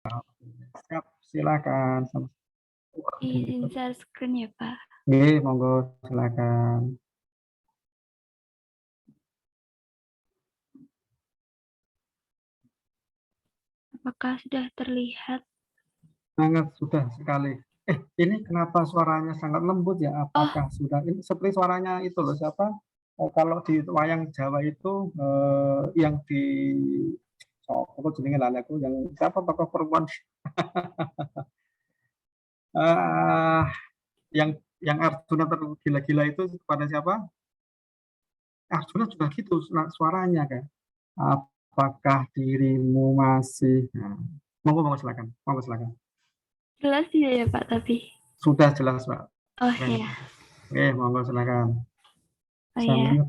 Siap, silakan. Izin share screen ya, Pak. Oke, monggo silakan. Apakah sudah terlihat? Sangat sudah sekali. Ini kenapa suaranya sangat lembut ya? Oh, Apakah sudah ini seperti suaranya itu loh siapa? Kalau di wayang Jawa itu yang di aku jenenge lali aku yang siapa tokoh perempuan eh yang Arjuna tergila-gila itu kepada siapa? Arjuna juga gitu suaranya kan. Apakah dirimu masih monggo monggo silakan. Monggo silakan. jelas tidak ya, Pak, tapi? Sudah jelas, Pak. Oh Keren. ya, Oke, monggo silakan. oh Saya ya. melihat.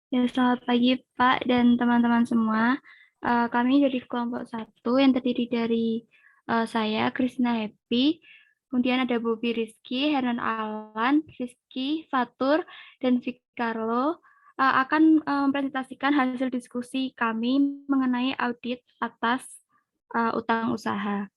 Ya, selamat pagi Pak dan teman-teman semua. Kami dari kelompok 1 yang terdiri dari saya, Krisna Happy, kemudian ada Bobi Rizky, Hernan Alan, Rizky, Fatur, dan Vicarlo akan mempresentasikan hasil diskusi kami mengenai audit atas utang usaha.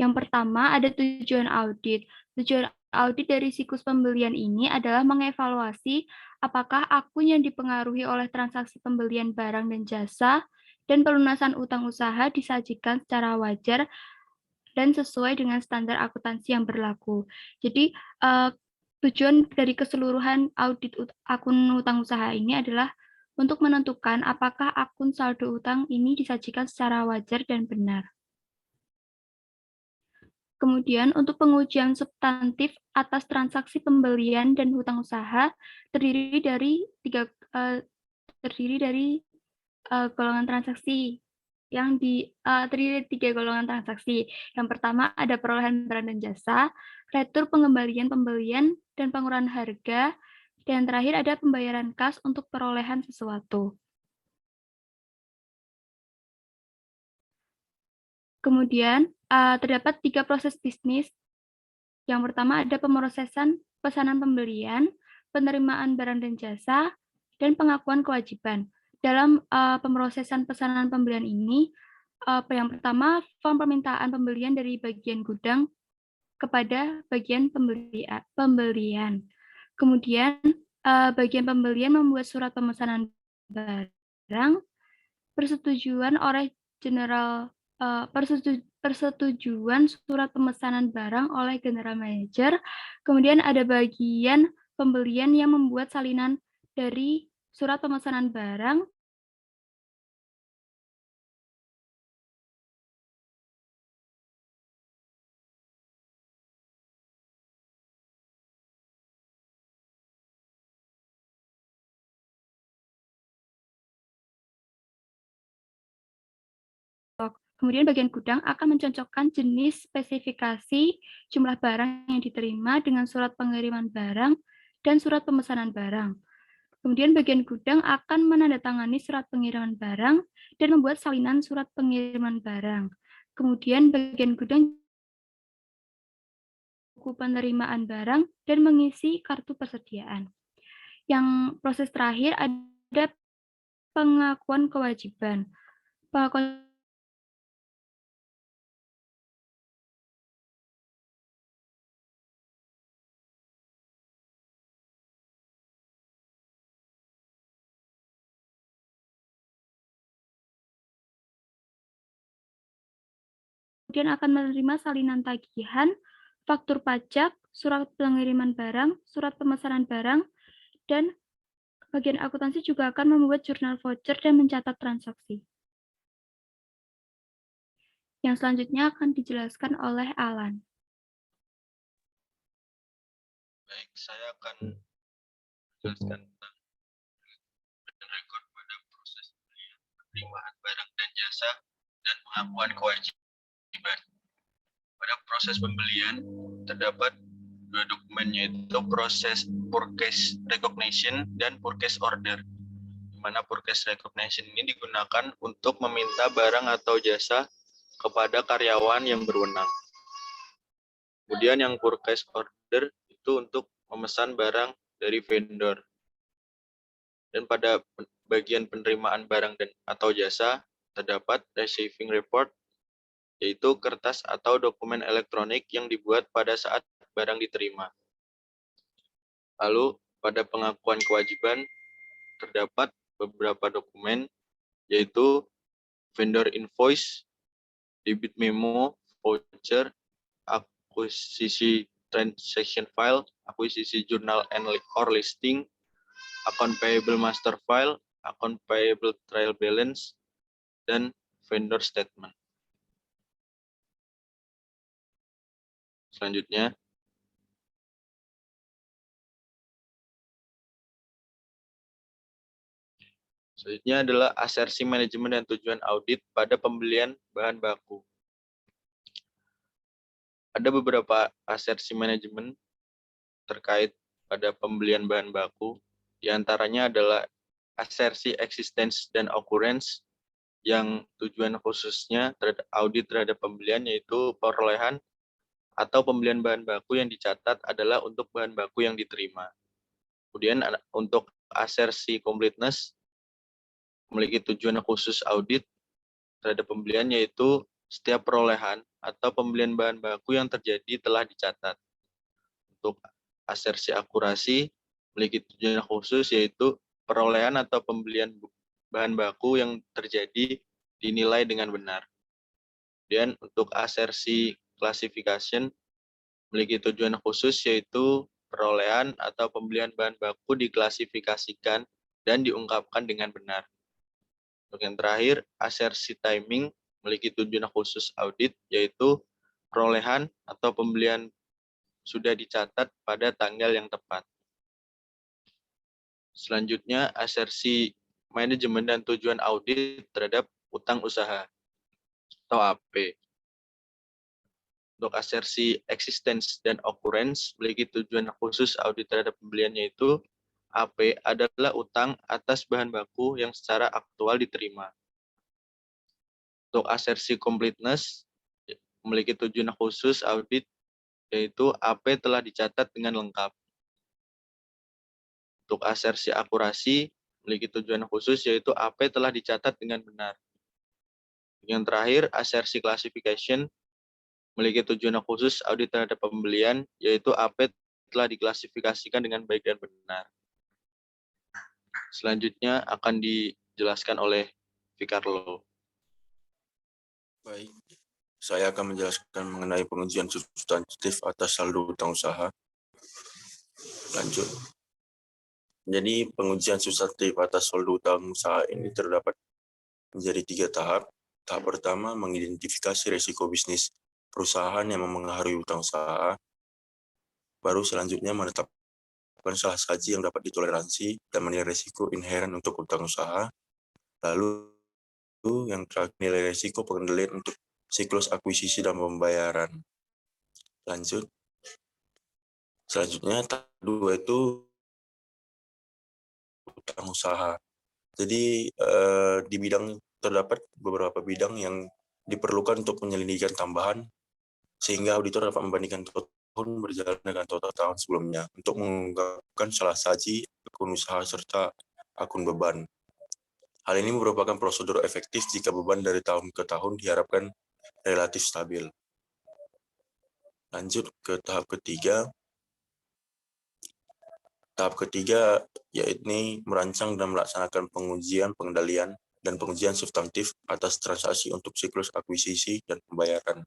Yang pertama ada tujuan audit. Tujuan audit dari siklus pembelian ini adalah mengevaluasi apakah akun yang dipengaruhi oleh transaksi pembelian barang dan jasa dan pelunasan utang usaha disajikan secara wajar dan sesuai dengan standar akuntansi yang berlaku. Jadi tujuan dari keseluruhan audit akun utang usaha ini adalah untuk menentukan apakah akun saldo utang ini disajikan secara wajar dan benar. Kemudian untuk pengujian substantif atas transaksi pembelian dan hutang usaha terdiri dari golongan transaksi yang terdiri dari 3 golongan transaksi. Yang pertama ada perolehan barang dan jasa, retur pengembalian pembelian dan pengurangan harga, dan terakhir ada pembayaran kas untuk perolehan sesuatu. Kemudian terdapat 3 proses bisnis. Yang pertama ada pemrosesan pesanan pembelian, penerimaan barang dan jasa, dan pengakuan kewajiban. Dalam pemrosesan pesanan pembelian ini, yang pertama form permintaan pembelian dari bagian gudang kepada bagian pembelian. Kemudian bagian pembelian membuat surat pemesanan barang, persetujuan oleh general persetujuan surat pemesanan barang oleh general manager. Kemudian ada bagian pembelian yang membuat salinan dari surat pemesanan barang. Kemudian bagian gudang akan mencocokkan jenis spesifikasi jumlah barang yang diterima dengan surat pengiriman barang dan surat pemesanan barang. Kemudian bagian gudang akan menandatangani surat pengiriman barang dan membuat salinan surat pengiriman barang. Kemudian bagian gudang buku penerimaan barang dan mengisi kartu persediaan. Yang proses terakhir ada pengakuan kewajiban. Pengakuan kemudian akan menerima salinan tagihan, faktur pajak, surat pengiriman barang, surat pemesanan barang, dan bagian akuntansi juga akan membuat jurnal voucher dan mencatat transaksi. Yang selanjutnya akan dijelaskan oleh Alan. Baik, saya akan menjelaskan tentang rekor pada proses penerimaan barang dan jasa dan pengakuan kewajiban. Pada proses pembelian terdapat 2 dokumen, yaitu proses purchase recognition dan purchase order. Di mana purchase recognition ini digunakan untuk meminta barang atau jasa kepada karyawan yang berwenang. Kemudian yang purchase order itu untuk memesan barang dari vendor. Dan pada bagian penerimaan barang dan atau jasa, terdapat receiving report, yaitu kertas atau dokumen elektronik yang dibuat pada saat barang diterima. Lalu, pada pengakuan kewajiban, terdapat beberapa dokumen, yaitu vendor invoice, debit memo, voucher, akuisisi transaction file, akuisisi journal and or listing, account payable master file, account payable trial balance, dan vendor statement. Selanjutnya, adalah asersi manajemen dan tujuan audit pada pembelian bahan baku. Ada beberapa asersi manajemen terkait pada pembelian bahan baku. Di antaranya adalah asersi existence dan occurrence, yang tujuan khususnya terhadap audit terhadap pembelian, yaitu perolehan atau pembelian bahan baku yang dicatat adalah untuk bahan baku yang diterima. Kemudian untuk asersi completeness, memiliki tujuan khusus audit terhadap pembelian, yaitu setiap perolehan atau pembelian bahan baku yang terjadi telah dicatat. Untuk asersi akurasi, memiliki tujuan khusus, yaitu perolehan atau pembelian bahan baku yang terjadi dinilai dengan benar. Dan untuk asersi classification, memiliki tujuan khusus, yaitu perolehan atau pembelian bahan baku diklasifikasikan dan diungkapkan dengan benar. Untuk yang terakhir, asersi timing, memiliki tujuan khusus audit, yaitu perolehan atau pembelian sudah dicatat pada tanggal yang tepat. Selanjutnya, asersi manajemen dan tujuan audit terhadap utang usaha atau AP. Untuk asersi existence dan occurrence, memiliki tujuan khusus audit terhadap pembelian, yaitu AP adalah utang atas bahan baku yang secara aktual diterima. Untuk asersi completeness, memiliki tujuan khusus audit, yaitu AP telah dicatat dengan lengkap. Untuk asersi akurasi, memiliki tujuan khusus, yaitu AP telah dicatat dengan benar. Yang terakhir, asersi classification, memiliki tujuan khusus audit terhadap pembelian, yaitu AP telah diklasifikasikan dengan baik dan benar. Selanjutnya akan dijelaskan oleh Vicarlo. Baik, saya akan menjelaskan mengenai pengujian substantif atas saldo utang usaha. Lanjut. Jadi pengujian substantif atas saldo utang usaha ini terdapat menjadi 3 tahap. Tahap pertama, mengidentifikasi risiko bisnis perusahaan yang memengaruhi utang usaha. Baru selanjutnya menetapkan salah saji yang dapat ditoleransi dan menilai risiko inheren untuk utang usaha. Lalu yang terakhir, nilai risiko pengendalian untuk siklus akuisisi dan pembayaran. Lanjut. Selanjutnya, tahap 2 itu utang usaha. Jadi di bidang terdapat beberapa bidang yang diperlukan untuk penyelidikan tambahan, sehingga auditor dapat membandingkan tahun berjalan dengan total tahun sebelumnya untuk mengungkapkan salah saji akun usaha serta akun beban. Hal ini merupakan prosedur efektif jika beban dari tahun ke tahun diharapkan relatif stabil. Lanjut ke tahap ketiga. Tahap ketiga yaitu merancang dan melaksanakan pengujian pengendalian dan pengujian substantif atas transaksi untuk siklus akuisisi dan pembayaran.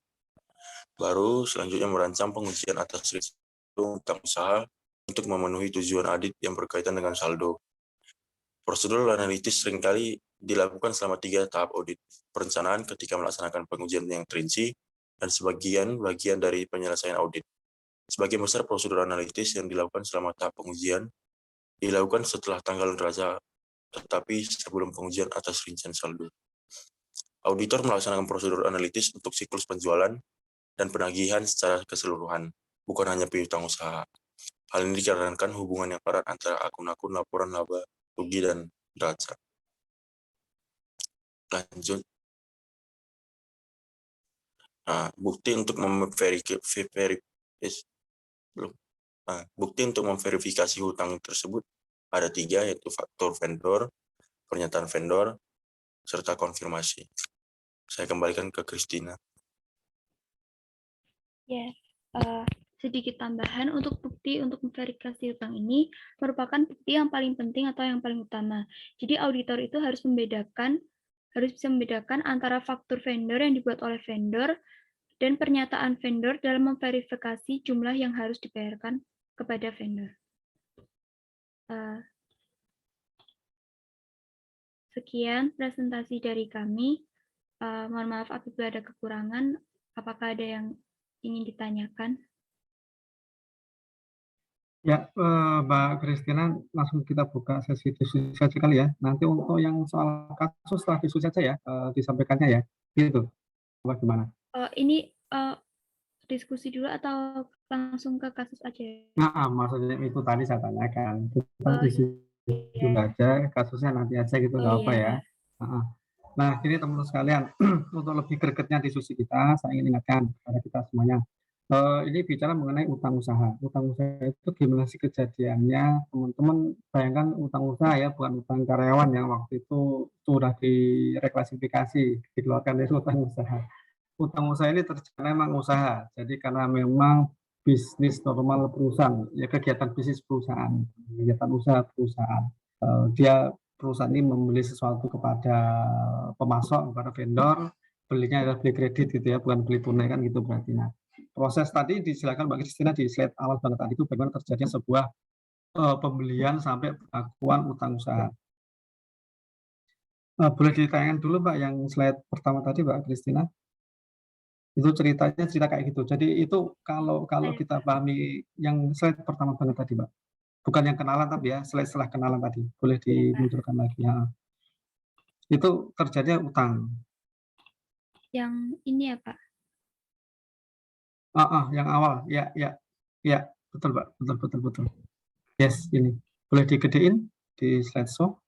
Baru selanjutnya merancang pengujian atas risiko utang usaha untuk memenuhi tujuan audit yang berkaitan dengan saldo. Prosedur analitis seringkali dilakukan selama 3 tahap audit. Perencanaan ketika melaksanakan pengujian yang terinci dan sebagian bagian dari penyelesaian audit. Sebagian besar prosedur analitis yang dilakukan selama tahap pengujian dilakukan setelah tanggal neraca, tetapi sebelum pengujian atas rincian saldo. Auditor melaksanakan prosedur analitis untuk siklus penjualan dan penagihan secara keseluruhan, bukan hanya piutang usaha. Hal ini dikarenakan hubungan yang erat antara akun-akun laporan laba, rugi, dan neraca. Lanjut. Nah, bukti untuk Nah, bukti untuk memverifikasi hutang tersebut ada 3, yaitu faktur vendor, pernyataan vendor, serta konfirmasi. Saya kembalikan ke Christina. Ya, sedikit tambahan untuk bukti untuk memverifikasi hutang ini merupakan bukti yang paling penting atau yang paling utama. Jadi auditor itu harus bisa membedakan antara faktur vendor yang dibuat oleh vendor dan pernyataan vendor dalam memverifikasi jumlah yang harus dibayarkan kepada vendor. Sekian presentasi dari kami. Mohon maaf apabila ada kekurangan. Apakah ada yang ingin ditanyakan? Ya, Mbak Christina, langsung kita buka sesi diskusi saja kali ya. Nanti untuk yang soal kasus setelah diskusi saja ya, disampaikannya ya. Gitu. Bagaimana? Ini diskusi dulu atau langsung ke kasus aja? Nah, maksudnya itu tadi saya tanyakan. Kita diskusi dulu aja, kasusnya nanti aja gitu, nggak apa ya. Nah, ini teman-teman sekalian, untuk lebih gregetnya diskusi kita, saya ingin ingatkan kepada kita semuanya. Ini bicara mengenai utang usaha. Utang usaha itu gimana sih kejadiannya? Teman-teman bayangkan utang usaha ya, bukan utang karyawan yang waktu itu sudah direklasifikasi, dikeluarkan dari utang usaha. Utang usaha ini terjadi memang usaha. Jadi karena memang bisnis normal perusahaan, ya kegiatan bisnis perusahaan, kegiatan usaha perusahaan. Dia perusahaan ini membeli sesuatu kepada pemasok, kepada vendor, belinya adalah beli kredit gitu ya, bukan beli tunai kan gitu berarti. Nah, proses tadi disilakan Mbak Christina di slide awal banget tadi itu bagaimana terjadinya sebuah pembelian sampai pengakuan utang usaha. Boleh ditayangkan dulu Mbak yang slide pertama tadi Mbak Christina. Itu ceritanya cerita kayak gitu. Jadi itu kalau kita pahami yang slide pertama banget tadi Mbak. Bukan yang kenalan tapi ya, slide setelah kenalan tadi. Boleh dimunculkan lagi ya. Itu terjadinya utang. Yang ini ya Pak? Yang awal, ya, betul Pak, betul. Yes, ini boleh digedein di slide show.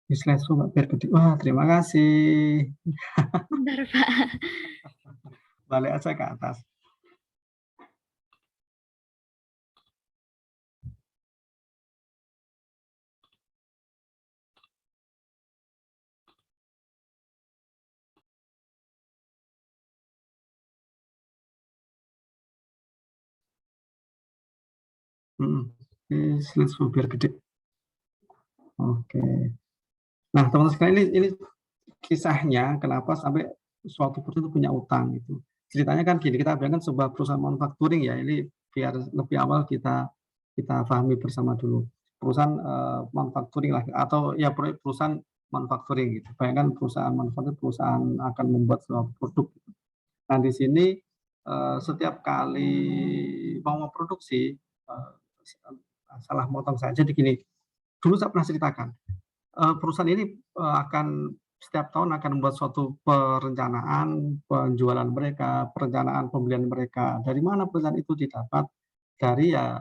Di slide show Pak, biar gede. Wah, terima kasih. Bentar Pak. Balik aja ke atas. Di slide show biar gede. Oke. Nah, teman-teman sekalian, ini kisahnya kenapa sampai suatu perusahaan itu punya utang itu. Ceritanya kan gini, kita bayangkan sebuah perusahaan manufacturing ya, ini biar lebih awal kita pahami bersama dulu. Perusahaan manufacturing lah, atau ya perusahaan manufacturing gitu. Bayangkan perusahaan manufacturing, perusahaan akan membuat sebuah produk. Nah, di sini setiap kali mau memproduksi, salah motong saja di gini. Dulu saya pernah ceritakan, perusahaan ini akan setiap tahun akan membuat suatu perencanaan penjualan mereka, perencanaan pembelian mereka. Dari mana perusahaan itu didapat? Dari ya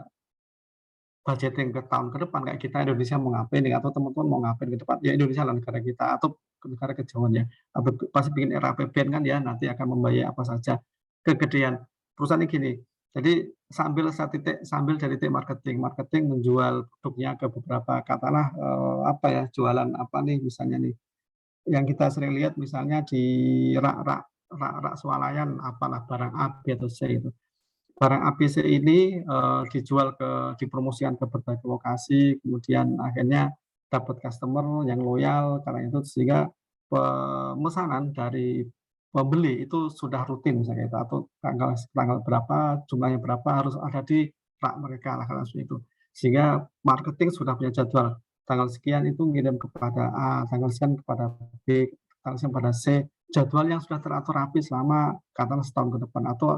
budgeting ke tahun ke depan, kayak kita Indonesia mau ngapain nih, atau teman-teman mau ngapain ke depan, ya Indonesia lah negara kita, atau negara kejauhan ya, atau pasti bikin RAPBN kan ya, nanti akan membayar apa saja. Kegedean perusahaan ini gini, jadi sambil dari titik marketing menjual produknya ke beberapa, katakanlah apa ya, jualan apa nih misalnya nih, yang kita sering lihat misalnya di rak swalayan, apalah barang A, B atau C itu. Barang ABC ini dipromosikan ke berbagai lokasi, kemudian akhirnya dapat customer yang loyal karena itu, sehingga pemesanan dari pembeli itu sudah rutin misalnya itu, atau tanggal berapa, jumlahnya berapa harus ada di rak mereka lah kalau itu. Sehingga marketing sudah punya jadwal, tanggal sekian itu ngirim kepada A, tanggal sekian kepada B, tanggal sekian kepada C, jadwal yang sudah teratur rapi selama katakanlah setahun ke depan, atau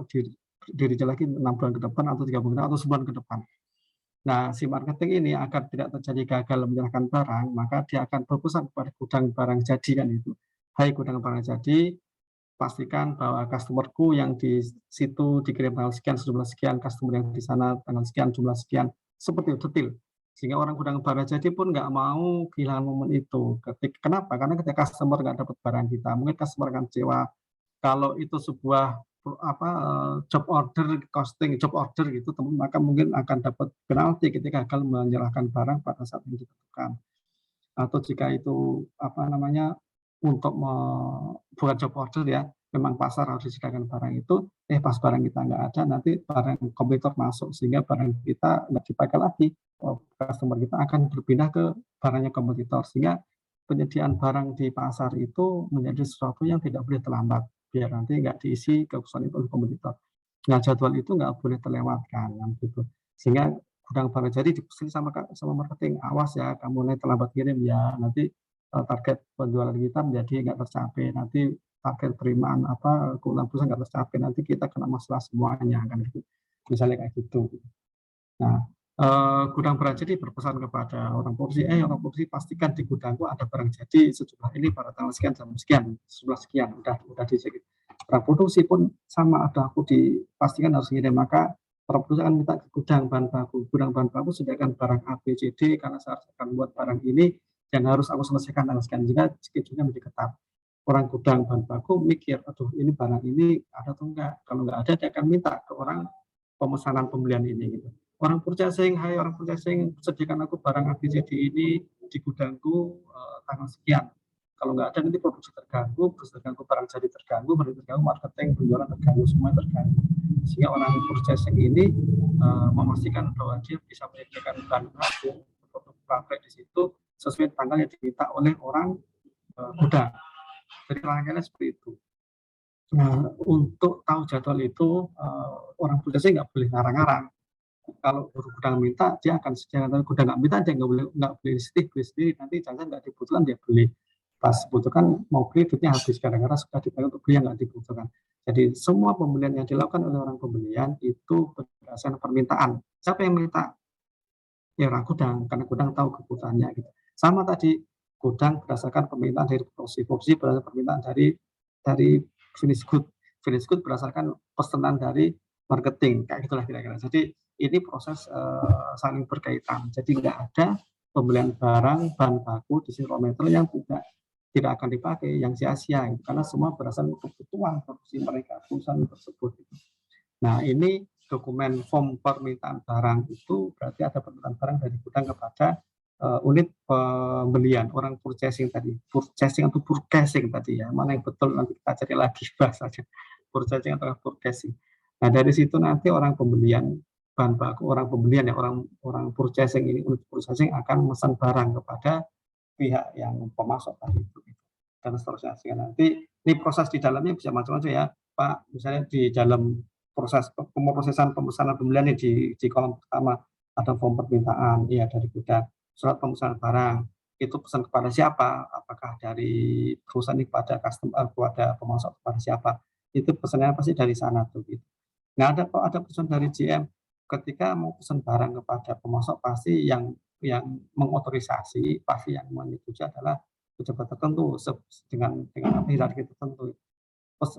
dirinya lagi 6 bulan ke depan, atau 3 bulan atau sebulan ke depan. Nah, si marketing ini agar tidak terjadi gagal menyerahkan barang, maka dia akan berpesan kepada gudang barang jadi kan itu. Hai gudang barang jadi, pastikan bahwa customerku yang di situ dikirim tanggal sekian, jumlah sekian, customer yang di sana tanggal sekian, jumlah sekian, seperti itu detail. Sehingga orang gudang barang jadi pun nggak mau kehilangan momen itu. Kenapa? Karena ketika customer nggak dapat barang kita, mungkin customer akan kecewa. Kalau itu sebuah job order costing, job order gitu, maka mungkin akan dapat penalti ketika gagal menyerahkan barang pada saat yang ditentukan. Atau jika itu untuk buat job order ya, memang pasar harus disediakan barang itu, pas barang kita nggak ada, nanti barang kompetitor masuk sehingga barang kita nggak dipakai lagi, customer kita akan berpindah ke barangnya kompetitor, sehingga penyediaan barang di pasar itu menjadi sesuatu yang tidak boleh terlambat, biar nanti nggak diisi kekosongan itu oleh kompetitor. Nah, jadwal itu nggak boleh terlewatkan, gitu. Sehingga gudang barang jadi dipesan sama marketing, awas ya, kamu mulai terlambat kirim ya, nanti target penjualan kita menjadi nggak tercapai, nanti target penerimaan keuntungan perusahaan nggak tercapai, nanti kita kena masalah semuanya, kan gitu. Misalnya kayak gitu. Nah, gudang barang jadi berpesan kepada orang produksi pastikan di gudangku ada barang jadi sejumlah ini pada tanggal sekian jam sekian, sejumlah sekian, udah dicek. Orang produksi pun sama, ada aku dipastikan harus ngirim, maka para perusahaan minta ke gudang bahan baku sediakan barang A, B, C, D karena saya akan buat barang ini yang harus aku selesaikan tanggal sekian, jika schedule-nya menjadi ketat. Orang gudang bahan baku mikir, aduh ini barang ini ada atau enggak, kalau enggak ada dia akan minta ke orang pemesanan pembelian ini gitu. Orang purchasing, hai orang purchasing, sediakan aku barang A, B, C, D ini di gudangku tanggal sekian. Kalau nggak ada nanti produksi terganggu, barang jadi terganggu, marketing, penjualan terganggu, semua terganggu. Sehingga orang purchasing ini memastikan bahwa dia bisa menyediakan bahan baku produk pabrik di situ sesuai tanggal yang diminta oleh orang gudang. Jadi rangkaiannya seperti itu. Nah, untuk tahu jadwal itu orang purchasing nggak boleh ngarang-ngarang. Kalau gudang minta, dia akan sediakan. Gudang nggak minta, dia nggak beli sendiri. Nanti jangan nggak dibutuhkan dia beli. Pas butuhkan mau beli, duitnya habis gara-gara sudah dipakai untuk beli yang nggak dibutuhkan. Jadi semua pembelian yang dilakukan oleh orang pembelian itu berdasarkan permintaan. Siapa yang minta? Ya orang gudang, karena gudang tahu kebutuhannya. Gitu. Sama tadi, gudang berdasarkan permintaan dari produksi berdasarkan permintaan dari finish good berdasarkan pesanan dari marketing, kayak gitulah kira-kira. Jadi ini proses saling berkaitan. Jadi nggak ada pembelian barang bahan baku di sini raw material yang tidak akan dipakai, yang sia-sia, gitu. Karena semua berdasarkan kebutuhan produksi mereka, perusahaan tersebut. Gitu. Nah, ini dokumen form permintaan barang itu berarti ada permintaan barang dari gudang kepada unit pembelian, orang purchasing tadi. Purchasing atau purchasing tadi ya, mana yang betul nanti kita cari lagi bahasanya. Purchasing atau purchasing. Nah, dari situ nanti orang pembelian bahan baku, orang pembelian ya, orang purchasing ini, unit purchasing akan memesan barang kepada pihak yang pemasok tadi itu, dan seterusnya. Sehingga nanti ini proses di dalamnya bisa macam-macam ya, Pak. Misalnya di dalam proses pemrosesan pemesanan pembelian di kolom pertama ada form permintaan, ya dari gudang, surat pemesanan barang, itu pesan kepada siapa? Apakah dari perusahaan ini kepada customer, kepada pemasok, kepada siapa? Itu pesannya pasti dari sana tuh. Gitu. Nah, ada pesan dari GM ketika mau pesan barang kepada pemasok, pasti yang mengotorisasi, pasti yang menyetujui adalah pejabat tertentu dengan hierarki tertentu.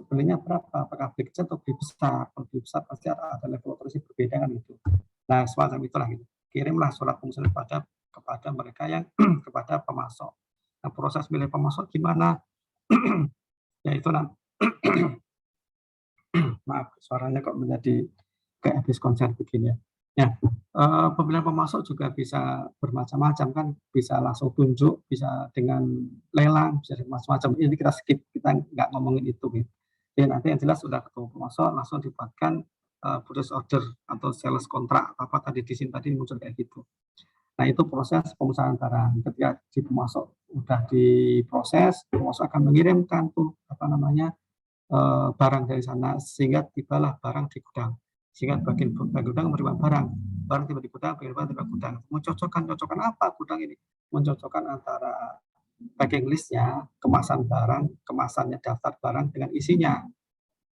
Belinya berapa? Apakah beli kecil atau beli besar? Kalau beli besar pasti ada level otorisasi berbeda kan itu. Nah, semacam itulah gitu. Kirimlah surat pemesanan kepada mereka yang kepada pemasok. Nah, proses milih pemasok gimana? Yaitu nanti maaf, suaranya kok menjadi kayak habis konser begini ya. Ya, pemilihan pemasok juga bisa bermacam-macam kan, bisa langsung tunjuk, bisa dengan lelang, bisa macam-macam. Ini kita skip, kita nggak ngomongin itu. Gitu. Jadi nanti yang jelas sudah ketemu pemasok, langsung dibuatkan purchase order atau sales kontrak, apa tadi di sini tadi muncul kayak gitu. Nah, itu proses pemesanan barang. Ketika di pemasok udah diproses, pemasok akan mengirimkan tuh barang dari sana, sehingga tibalah barang di gudang. Sehingga bagian gudang menerima barang tiba di gudang, bagian barang tiba di gudang. Mencocokkan apa gudang ini? Mencocokkan antara packing listnya, kemasan barang, kemasannya daftar barang dengan isinya.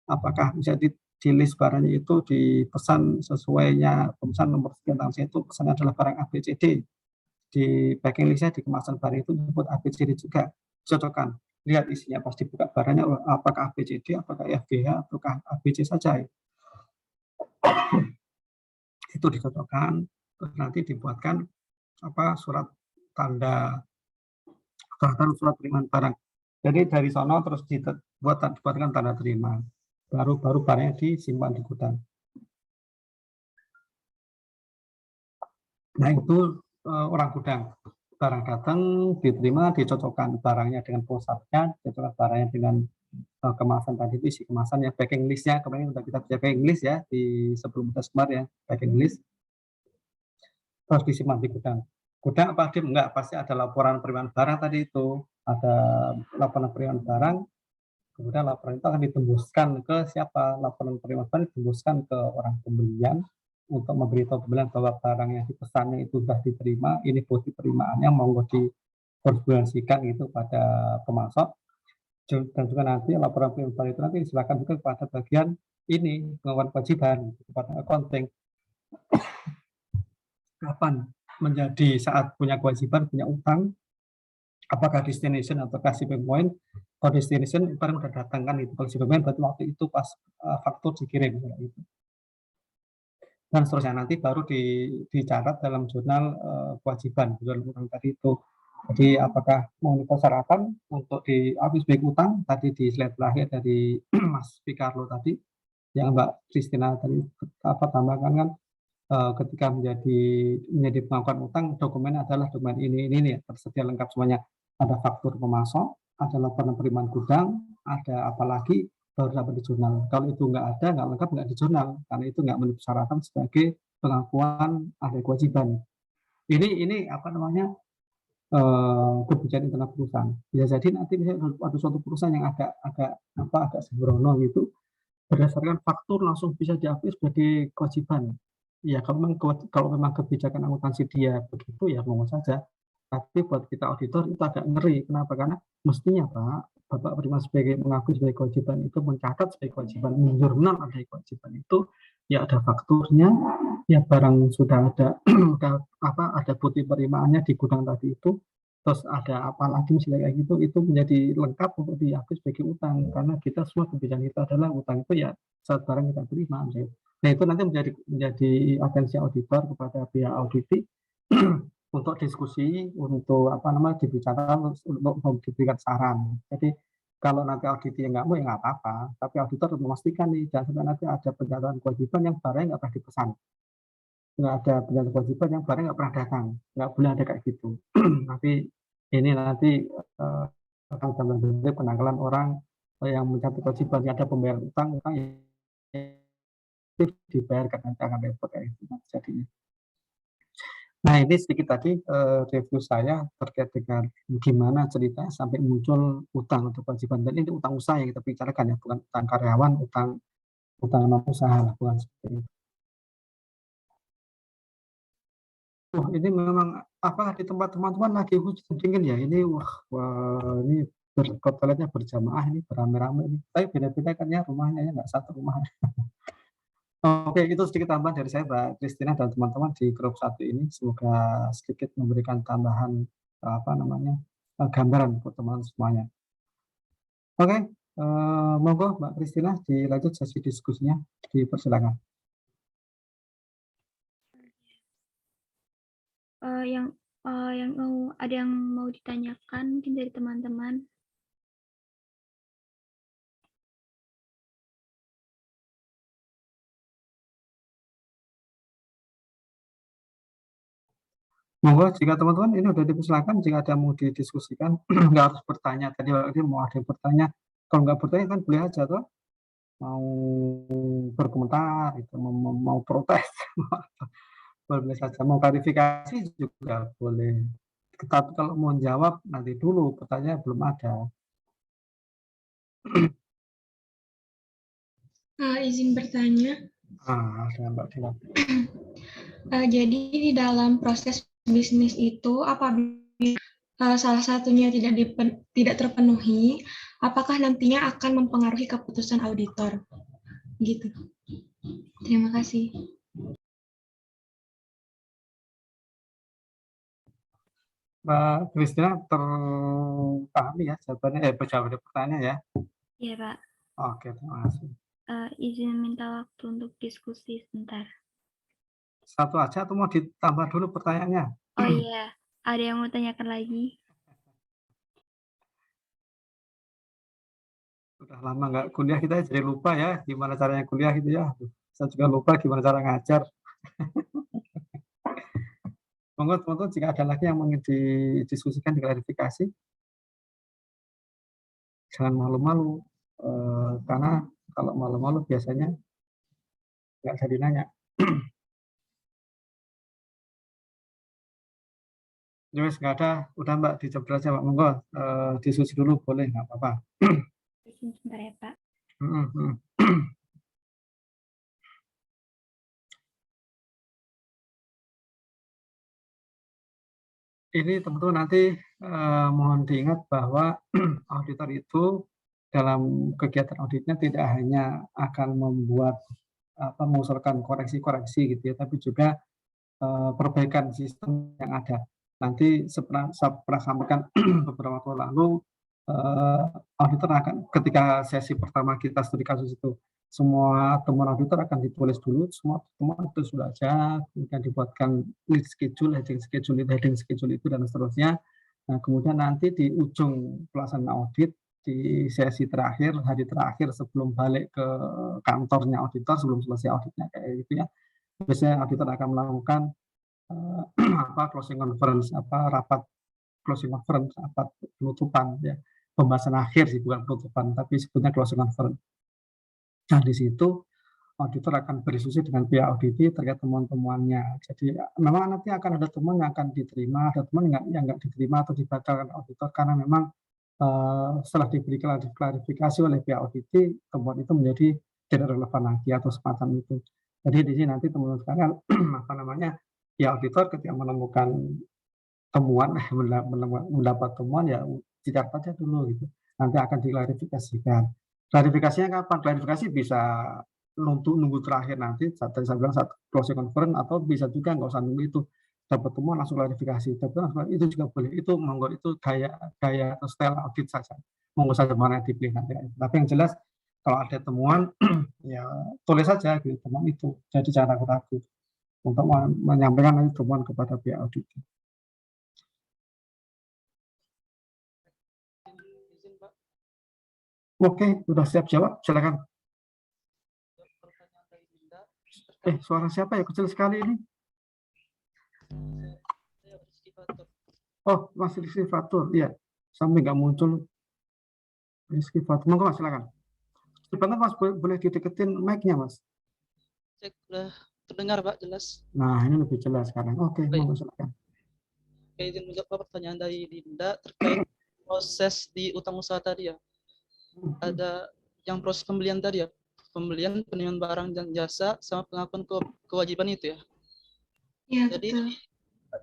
Apakah bisa di list barangnya itu dipesan sesuainya, pemesan nomor sekian tanggal itu pesannya adalah barang ABCD. Di packing listnya, di kemasan barang itu disebut ABCD juga. Cocokkan. Lihat isinya, pasti buka barangnya apakah ABCD, apakah FGH, apakah ABC saja. Itu dicocokkan, terus nanti dibuatkan surat surat penerimaan barang. Jadi dari sono terus dibuatkan tanda terima. baru barangnya disimpan di gudang. Nah itu orang gudang, barang datang diterima, dicocokkan barangnya dengan pusatnya, dicocokkan barangnya dengan kemasan tadi itu isi kemasan ya, packing listnya kemarin sudah kita packing list ya di sebelum kita smart ya, packing list terus disimpan di gudang. Gudang apa Dim? Enggak, pasti ada laporan penerimaan barang tadi itu, ada laporan penerimaan barang, kemudian laporan itu akan ditembuskan ke siapa? Laporan penerimaan barang ditembuskan ke orang pembelian untuk memberitahu pembelian bahwa barang yang dipesannya itu sudah diterima, ini bukti penerimaannya, monggo dikonfirmasikan itu pada pemasok. Dan juga nanti laporan penerimaan itu nanti diserahkan juga kepada bagian ini, pengakuan kewajiban kepada accounting. Kapan menjadi saat punya kewajiban, punya utang, apakah destination atau shipping point? Kalau destination barang sudah datang kan itu, kalau shipping point berarti waktu itu pas faktur dikirim gitu. Dan seterusnya nanti baru dicatat dalam jurnal kewajiban, jurnal utang tadi itu. Jadi apakah memenuhi persyaratan untuk dihapus baik utang tadi di slide terakhir dari Mas Picarlo tadi, yang Mbak Christina tadi tambahkan kan, ketika menjadi pengakuan utang, dokumen adalah dokumen ini nih, tersedia lengkap semuanya. Ada faktur pemasok, ada laporan penerimaan gudang, ada apalagi baru dapat di jurnal. Kalau itu nggak ada, nggak lengkap, nggak di jurnal, karena itu nggak memenuhi persyaratan sebagai pengakuan ada kewajiban. Ini apa namanya, kebijakan internal perusahaan. Bisa jadi nanti misalnya ada suatu perusahaan yang agak sembrono gitu, berdasarkan faktur langsung bisa dihapus sebagai kewajiban. Ya kalau memang kebijakan akuntansi dia begitu ya monggo saja. Tapi buat kita auditor itu agak ngeri. Kenapa? Karena mestinya Pak, Bapak Prima sebagai mengakui sebagai kewajiban itu mencatat sebagai kewajiban, jurnal ada kewajiban itu ya ada fakturnya, ya barang sudah ada ada bukti penerimaannya di gudang tadi itu, terus ada apa lagi misalnya kayak gitu, itu menjadi lengkap untuk dihapus sebagai utang, karena kita semua kebijakan kita adalah utang itu ya saat barang kita terima misalnya. Nah itu nanti menjadi atensi auditor kepada pihak auditi untuk diskusi, untuk dibicarakan, untuk diberikan saran. Jadi kalau nanti auditnya nggak mau ya nggak apa-apa, tapi auditor harus memastikan nih jangan sampai nanti ada pencatatan kewajiban yang barangnya nggak pernah dipesan, nggak ada pencatatan kewajiban yang barang nggak pernah datang, nggak boleh ada kayak gitu. Tapi ini nanti akan sampai penanggalan orang yang mencatat kewajiban, ada pembayaran utang yang dibayarkan, nanti akan repot kayak gitu jadinya. Nah ini sedikit tadi review saya terkait dengan gimana ceritanya sampai muncul utang untuk kewajiban, dan ini utang usaha yang kita bicarakan ya, bukan utang karyawan, utang non usaha lah, bukan seperti itu. Ini memang apakah di tempat teman-teman lagi hujan dingin ya? Ini ini toiletnya berjamaah ini, beramai-ramai ini. Tapi beda-beda kan ya rumahnya ya, nggak satu rumah. Oke, itu sedikit tambahan dari saya, Mbak Christina dan teman-teman di grup 1 ini. Semoga sedikit memberikan tambahan gambaran untuk teman-teman semuanya. Oke, monggo Mbak Christina dilanjut sesi diskusinya, dipersilakan. Ada yang mau ditanyakan mungkin dari teman-teman? Monggo, jika teman-teman ini sudah dipersilakan, jika ada yang mau didiskusikan, nggak harus bertanya. Tadi mau ada yang bertanya, kalau nggak bertanya kan boleh aja toh, mau berkomentar, itu, mau protes, boleh saja, mau klarifikasi juga boleh. Tapi kalau mau jawab nanti dulu, pertanyaan belum ada. Izin bertanya. Ada Mbak Dina. Jadi di dalam proses bisnis itu apabila salah satunya tidak terpenuhi, apakah nantinya akan mempengaruhi keputusan auditor? Gitu. Terima kasih. Mbak Kristina terpahami ya jawabannya, pertanyaannya ya? Iya Pak. Oke, terima kasih. Izin minta waktu untuk diskusi sebentar. Satu aja atau mau ditambah dulu pertanyaannya? Oh iya, ada yang mau tanyakan lagi? Udah lama nggak kuliah kita jadi lupa ya gimana caranya kuliah gitu ya. Saya juga lupa gimana cara ngajar. Monggo teman-teman jika ada lagi yang ingin didiskusikan, diklarifikasi, jangan malu-malu. Karena kalau malu-malu biasanya nggak jadi nanya. Terus nggak ada, udah Mbak dijawab aja Mbak. Monggo diskusi dulu boleh, nggak apa-apa. Sebentar ya Pak. Ini teman-teman nanti mohon diingat bahwa auditor itu dalam kegiatan auditnya tidak hanya akan membuat mengusulkan koreksi-koreksi gitu ya, tapi juga perbaikan sistem yang ada. Nanti saya pernah sampaikan beberapa waktu lalu, auditor akan ketika sesi pertama kita studi kasus itu, semua temuan auditor akan ditulis dulu, semua temuan itu sudah ada, kemudian dibuatkan list schedule, heading schedule itu dan seterusnya. Nah, kemudian nanti di ujung pelaksanaan audit di sesi terakhir, hari terakhir sebelum balik ke kantornya auditor, sebelum selesai auditnya kayak gitu ya, biasanya auditor akan melakukan closing conference, rapat closing conference, rapat penutupan ya, pembahasan akhir sih, bukan penutupan, tapi sebetulnya closing conference. Nah, di situ auditor akan berdiskusi dengan pihak audit terkait temuan-temuannya. Jadi memang nanti akan ada temuan yang akan diterima, ada temuan yang nggak diterima atau dibatalkan auditor karena memang setelah diberi klarifikasi oleh pihak audit, temuan itu menjadi tidak relevan lagi atau semacam itu. Jadi di sini nanti teman-teman sekalian pihak auditor ketika menemukan temuan, mendapat temuan ya dicatat aja dulu gitu. Nanti akan diklarifikasikan. Klarifikasinya kapan? Klarifikasi bisa nunggu terakhir nanti, saat saya bilang saat closing conference, atau bisa juga nggak usah nunggu itu, dapat temuan langsung klarifikasi. Itu juga boleh. Itu monggo, itu gaya atau style audit saja. Monggo saja mana yang dipilih nanti. Tapi yang jelas kalau ada temuan ya tulis saja gitu, temuan itu. Jadi jangan ragu-ragu untuk menyampaikan nanti temuan kepada pihak audit. Oke, sudah siap jawab, silakan. Suara siapa ya? Kecil sekali ini. Oh, Mas Rizky Fatur, iya. Sampai nggak muncul Rizky Fatur. Monggo Mas, silakan. Sebentar Mas, boleh dideketin mic-nya Mas? Cek, udah terdengar Pak, jelas. Nah, ini lebih jelas sekarang. Oke, monggo silakan. Oke, izin menjawab pertanyaan dari Dinda terkait proses di utang usaha tadi ya. Ada yang proses pembelian tadi ya, pembelian, penerimaan barang dan jasa, sama pengakuan kewajiban itu ya. Ya, jadi betul.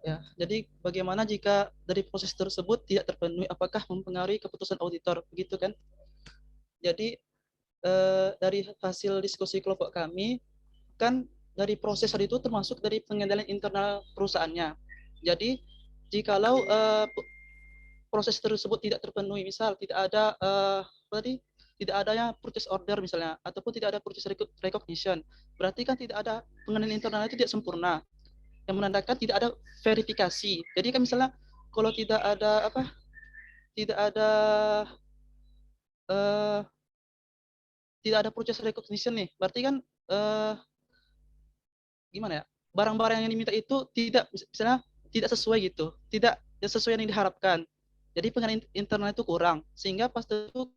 Ya, jadi bagaimana jika dari proses tersebut tidak terpenuhi, apakah mempengaruhi keputusan auditor, begitu kan? Jadi dari hasil diskusi kelompok kami kan dari proses tadi itu termasuk dari pengendalian internal perusahaannya. Jadi jikalau proses tersebut tidak terpenuhi, misal tidak ada tidak adanya purchase order misalnya, ataupun tidak ada purchase recognition, berarti kan tidak ada pengendalian internal itu tidak sempurna, yang menandakan tidak ada verifikasi. Jadi kan misalnya kalau tidak ada tidak ada purchase recognition nih, berarti kan gimana ya, barang-barang yang diminta itu tidak misalnya tidak sesuai gitu, tidak sesuai yang diharapkan. Jadi pengendalian internal itu kurang, sehingga pas itu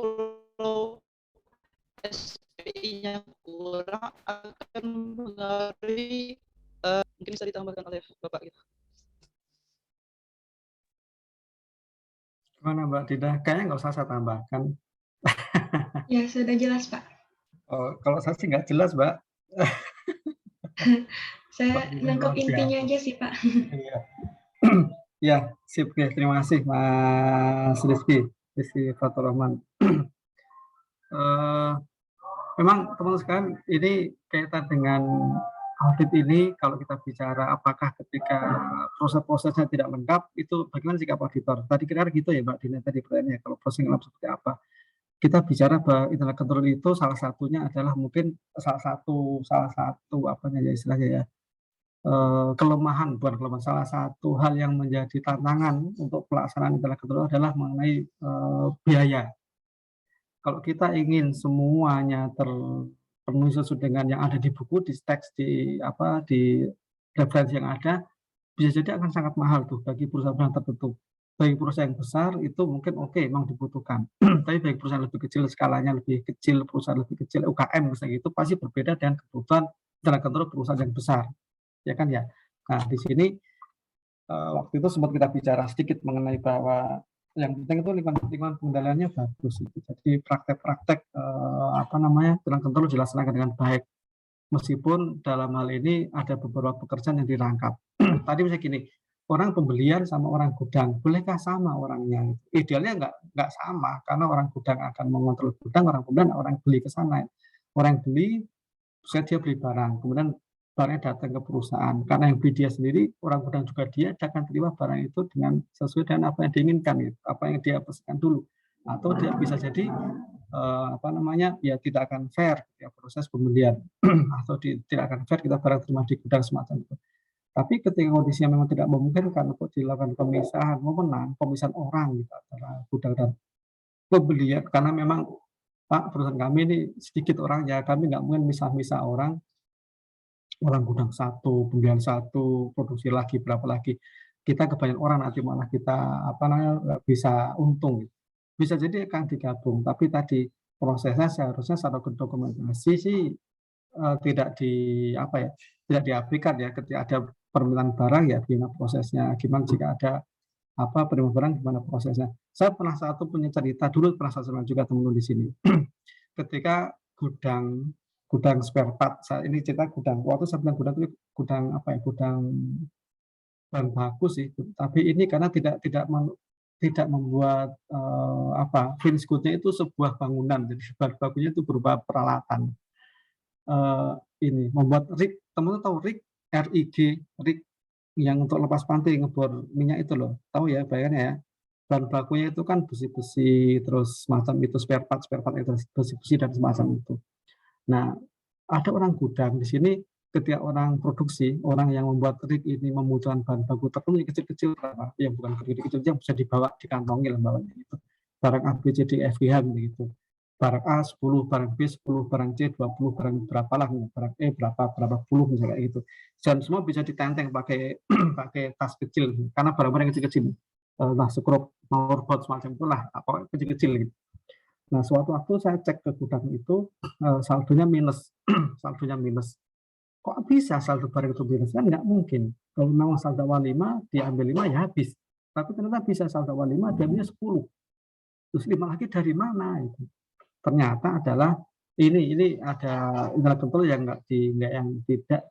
kalau SPI-nya kurang akan mengaruhi, mungkin bisa ditambahkan oleh Bapak gitu. Gimana Mbak Dinda? Kayaknya nggak usah saya tambahkan. Ya, sudah jelas Pak. Oh, kalau saya sih nggak jelas Mbak. Saya nangkep intinya aja sih Pak. Iya. Ya, sip. Oke, terima kasih Mas Rizky Fatur Rahman. Memang teman-teman sekalian, ini kaitan dengan audit ini, kalau kita bicara apakah ketika proses-prosesnya tidak lengkap, itu bagaimana sikap auditor? Tadi kira gitu ya Mbak Dina tadi pertanyaannya, kalau proses lengkap seperti apa? Kita bicara bahwa internal control itu salah satunya adalah mungkin salah satu apanya ya istilahnya ya, bukan kelemahan, salah satu hal yang menjadi tantangan untuk pelaksanaan internal control adalah mengenai biaya. Kalau kita ingin semuanya terpenuhi sesuai dengan yang ada di buku, di teks, di referensi yang ada, bisa jadi akan sangat mahal tuh bagi perusahaan-perusahaan tertentu. Bagi perusahaan yang besar itu mungkin oke, memang dibutuhkan. Tapi bagi perusahaan lebih kecil, skalanya lebih kecil, perusahaan lebih kecil, UKM misalnya itu pasti berbeda dengan kebutuhan tenaga kerja perusahaan yang besar, ya kan ya. Nah di sini waktu itu sempat kita bicara sedikit mengenai bahwa yang penting itu lingkungan pengendaliannya bagus. Jadi praktek-praktek tenaga kerja dilaksanakan dengan baik. Meskipun dalam hal ini ada beberapa pekerjaan yang dirangkap. Tadi misalnya gini, orang pembelian sama orang gudang, bolehkah sama orangnya? Idealnya nggak sama, karena orang gudang akan mengontrol gudang, orang pembelian, orang beli ke sana. Orang beli, dia beli barang, kemudian barangnya datang ke perusahaan. Karena yang beli dia sendiri, orang gudang juga dia akan terima barang itu dengan sesuai dengan apa yang diinginkan, apa yang dia pesankan dulu. Atau dia bisa jadi ya tidak akan fair ya proses pembelian atau tidak akan fair kita barang terima di gudang semacam itu. Tapi ketika kondisinya memang tidak memungkinkan untuk dilakukan pemisahan pemisahan orang gitu antara gudang dan pembelian, karena memang Pak perusahaan kami ini sedikit orang ya, kami nggak mungkin misah-misah orang gudang satu, pembelian satu, produksi lagi berapa lagi. Kita kebanyakan orang nanti malah kita nggak bisa untung. Gitu. Bisa jadi akan digabung, tapi tadi prosesnya seharusnya secara dokumentasi sih tidak diabaikan ya. Ketika ada permintaan barang ya gimana prosesnya, gimana jika ada penerimaan barang gimana prosesnya. Saya pernah punya cerita dulu, pernah saya juga teman-teman di sini. Ketika gudang spare part, ini cerita gudang. Waktu saya bilang gudang itu gudang bahan baku sih, tapi ini karena tidak membuat finish good-nya itu sebuah bangunan, jadi bahan bakunya itu berupa peralatan. Ini membuat rig, teman-teman tahu rig yang untuk lepas pantai ngebor minyak itu loh, tahu ya bayarnya ya. Bahan bakunya itu kan besi-besi, terus semacam itu spare part itu besi-besi dan semacam itu. Nah, ada orang gudang di sini. Ketika orang produksi, orang yang membuat rig ini membutuhkan bahan baku tertentu kecil-kecil berapa, yang bukan kecil-kecil yang bisa dibawa dikantongi lah bawahnya itu. Barang A, B, C, D, F, G, H begitu. Barang A 10, barang B 10, barang C 20, barang berapa lah, barang E berapa puluh misalnya gitu. Dan semua bisa ditenteng pakai tas kecil karena barang-barang kecil-kecil. Skrup, powerboard semacam itulah, apa kecil-kecil gitu. Nah, suatu waktu saya cek ke gudang itu saldonya minus. Kok bisa saldo barang itu minus? Kan nggak mungkin. Kalau memang saldo awal 5, diambil 5 ya habis. Tapi ternyata bisa saldo awal 5, diambilnya 10. Terus 5 lagi dari mana itu? Ternyata adalah ini ada internal control yang tidak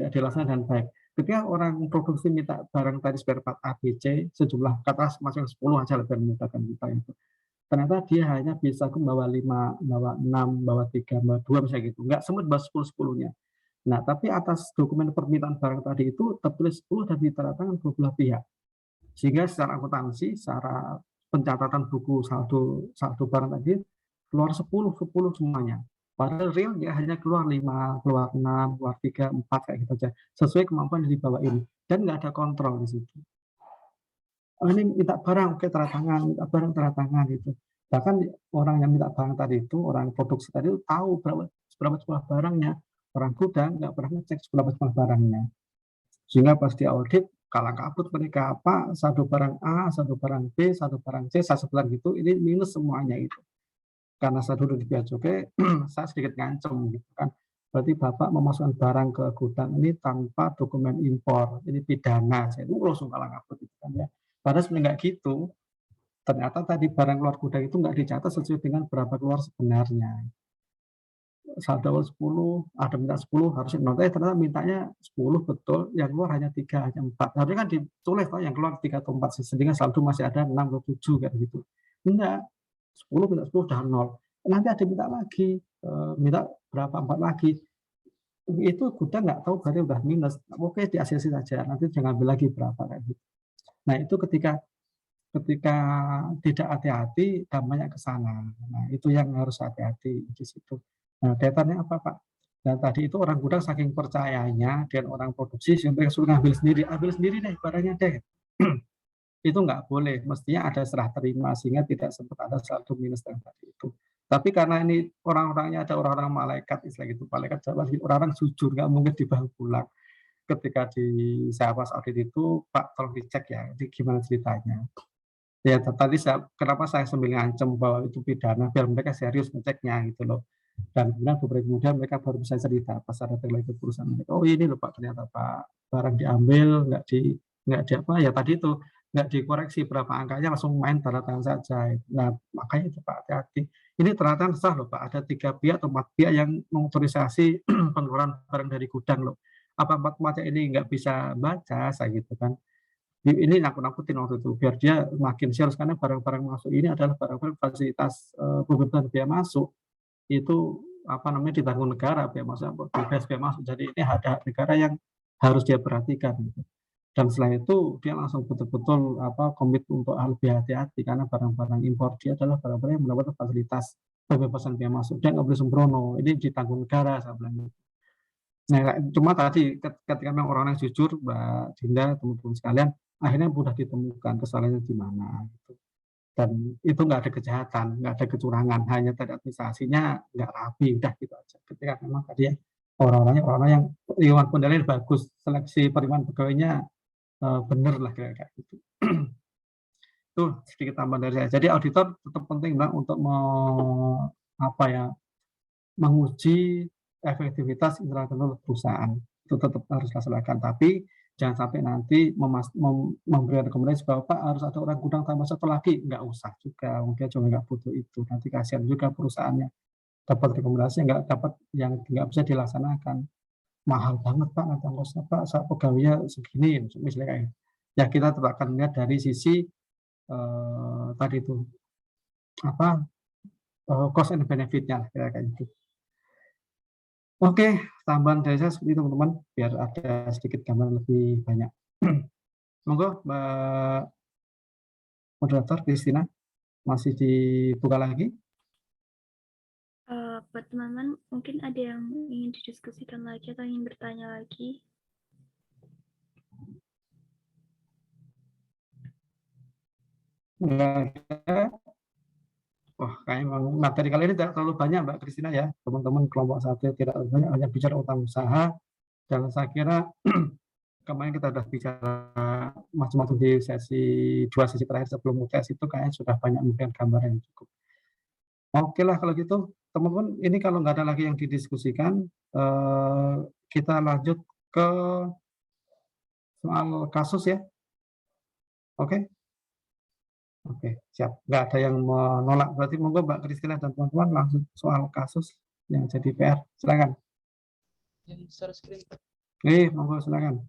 dilaksanakan dengan baik. Ketika orang produksi minta barang tadi spare part A, B, C, sejumlah kata masing 10 aja lebih memudahkan kita itu. Ternyata dia hanya bisa membawa 5, bawa 6, bawa 3, bawa 2 misalnya gitu. Nggak semut bawa 10-10-nya. Nah, tapi atas dokumen permintaan barang tadi itu tertulis 10 dan ditandatangan dua belah pihak. Sehingga secara akuntansi, secara pencatatan buku saldo barang tadi keluar 10 semuanya. Padahal real ya hanya keluar 5, keluar 6, keluar 3, 4 kayak gitu aja. Sesuai kemampuan yang dibawa ini. Dan nggak ada kontrol di situ. Ini minta barang, oke tanda tangan, minta barang tanda tangan gitu. Bahkan orang yang minta barang tadi itu, orang produksi tadi itu tahu berapa jumlah barangnya. Orang gudang nggak pernah ngecek berapa jumlah barangnya. Sehingga pas di audit, kalang kabut mereka satu barang A, satu barang B, satu barang C, satu barang gitu, ini minus semuanya itu. Karena saya dulu di bea cukai, saya sedikit ngancem gitu kan. Berarti Bapak memasukkan barang ke gudang ini tanpa dokumen impor, ini pidana. Saya itu langsung kalang kabut gitu kan ya. Padahal sebenarnya nggak gitu. Ternyata tadi barang keluar gudang itu nggak dicatat sesuai dengan berapa keluar sebenarnya. Saldo awal 10, ada minta 10, harusnya notnya ternyata mintanya 10 betul, yang keluar hanya 3, hanya 4. Harusnya kan ditulis yang keluar 3 atau 4, sehingga saldo masih ada 6 atau 7 kayak gitu. Enggak, 10 minta 10 udah 0. Nanti ada minta lagi, minta berapa 4 lagi. Itu gudang nggak tahu berarti udah minus. Oke, di ACC saja, nanti jangan ambil lagi berapa kayak gitu. Nah, itu ketika tidak hati-hati dampaknya ke sana. Nah, itu yang harus hati-hati di situ. Nah, kaitannya apa, Pak? Dan tadi itu orang gudang saking percayanya dengan orang produksi sampai suruh ambil sendiri deh barangnya deh. itu nggak boleh, mestinya ada serah terima sehingga tidak sempat ada saldo minus yang tadi itu. Tapi karena ini orang-orangnya ada orang-orang malaikat istilah gitu, malaikat Jawa, orang-orang jujur, nggak mungkin dibawa pulang. Ketika di saya pas audit itu, Pak tolong dicek ya, ini gimana ceritanya. Ya tadi kenapa saya sambil ngancem bahwa itu pidana, biar mereka serius ngeceknya gitu loh. Dan kemudian beberapa kemudian mereka baru bisa cerita pas ada lagi perusahaan mereka, oh ini loh Pak ternyata Pak barang diambil, nggak di apa ya tadi itu nggak dikoreksi berapa angkanya, langsung main tanda tangan saja. Nah makanya itu Pak hati-hati. Ini ternyata sah loh Pak, ada 3 pihak atau 4 pihak yang mengotorisasi pengeluaran barang dari gudang loh. Apa 4 pihak ini nggak bisa baca, saya gitu kan. Ini nakut-nakutin waktu itu, biar dia makin serius, karena barang-barang masuk ini adalah barang-barang fasilitas pembebasan biaya masuk, itu apa namanya ditanggung negara biaya masuk, bebas biaya masuk. Jadi ini hak negara yang harus dia perhatikan gitu. Dan setelah itu dia langsung betul-betul komit untuk lebih hati-hati, karena barang-barang impor dia adalah barang-barang yang mendapatkan fasilitas pembebasan biaya masuk. Dia nggak boleh sembrono, ini ditanggung negara saya bilang. Nah, cuma tadi ketika memang orang yang jujur, Mbak Dinda, teman-teman sekalian, akhirnya mudah ditemukan kesalahannya di mana gitu. Dan itu nggak ada kejahatan, nggak ada kecurangan, hanya tadi administrasinya nggak rapi, udah gitu aja. Ketika memang tadi orang-orangnya orang yang lingkungan penilaian bagus, seleksi penerimaan pegawainya bener lah kayak gitu. Itu sedikit tambahan dari saya. Jadi auditor tetap penting Mbak untuk menguji efektivitas internal perusahaan. Itu tetap harus dilaksanakan. Tapi jangan sampai nanti memberikan rekomendasi bahwa Pak harus ada orang gudang tambah satu lagi. Nggak usah juga, mungkin juga nggak butuh itu. Nanti kasihan juga perusahaannya. Dapat rekomendasi yang nggak bisa dilaksanakan. Mahal banget Pak, nanti ongkosnya Pak, saat pegawainya segini, misalnya kayak. Ya kita tetap akan melihat dari sisi tadi itu cost and benefit-nya kayak gitu. Oke, tambahan dari saya seperti itu teman-teman, biar ada sedikit gambaran lebih banyak. Monggo Mbak moderator Kristina, masih dibuka lagi. Buat teman-teman, mungkin ada yang ingin didiskusikan lagi atau ingin bertanya lagi? Wah, kayaknya materi kali ini tidak terlalu banyak Mbak Kristina ya, teman-teman kelompok 1 tidak banyak, hanya bicara utang usaha, dan saya kira kemarin kita sudah bicara macam-macam di dua sesi terakhir sebelum UTS itu kayaknya sudah banyak memberikan gambaran yang cukup. Oke lah kalau gitu, teman-teman, ini kalau nggak ada lagi yang didiskusikan, kita lanjut ke soal kasus ya. Oke? Oke, siap. Nggak ada yang menolak. Berarti monggo Mbak Kristina dan teman-teman langsung soal kasus yang jadi PR. Silakan. Yang share screen. Monggo silakan.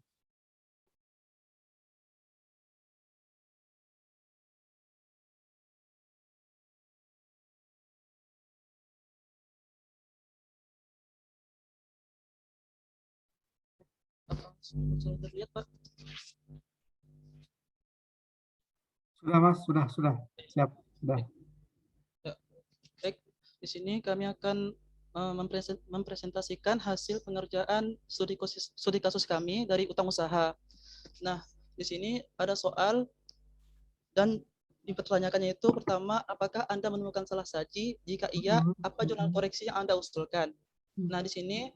Sudah terlihat Pak? Sudah Mas, sudah. Siap, sudah. Ya. Baik, di sini kami akan mempresentasikan hasil pengerjaan studi kasus kami dari utang usaha. Nah, di sini ada soal dan dipertanyakannya itu pertama, apakah Anda menemukan salah saji? Jika iya, apa jurnal koreksi yang Anda usulkan? Nah, di sini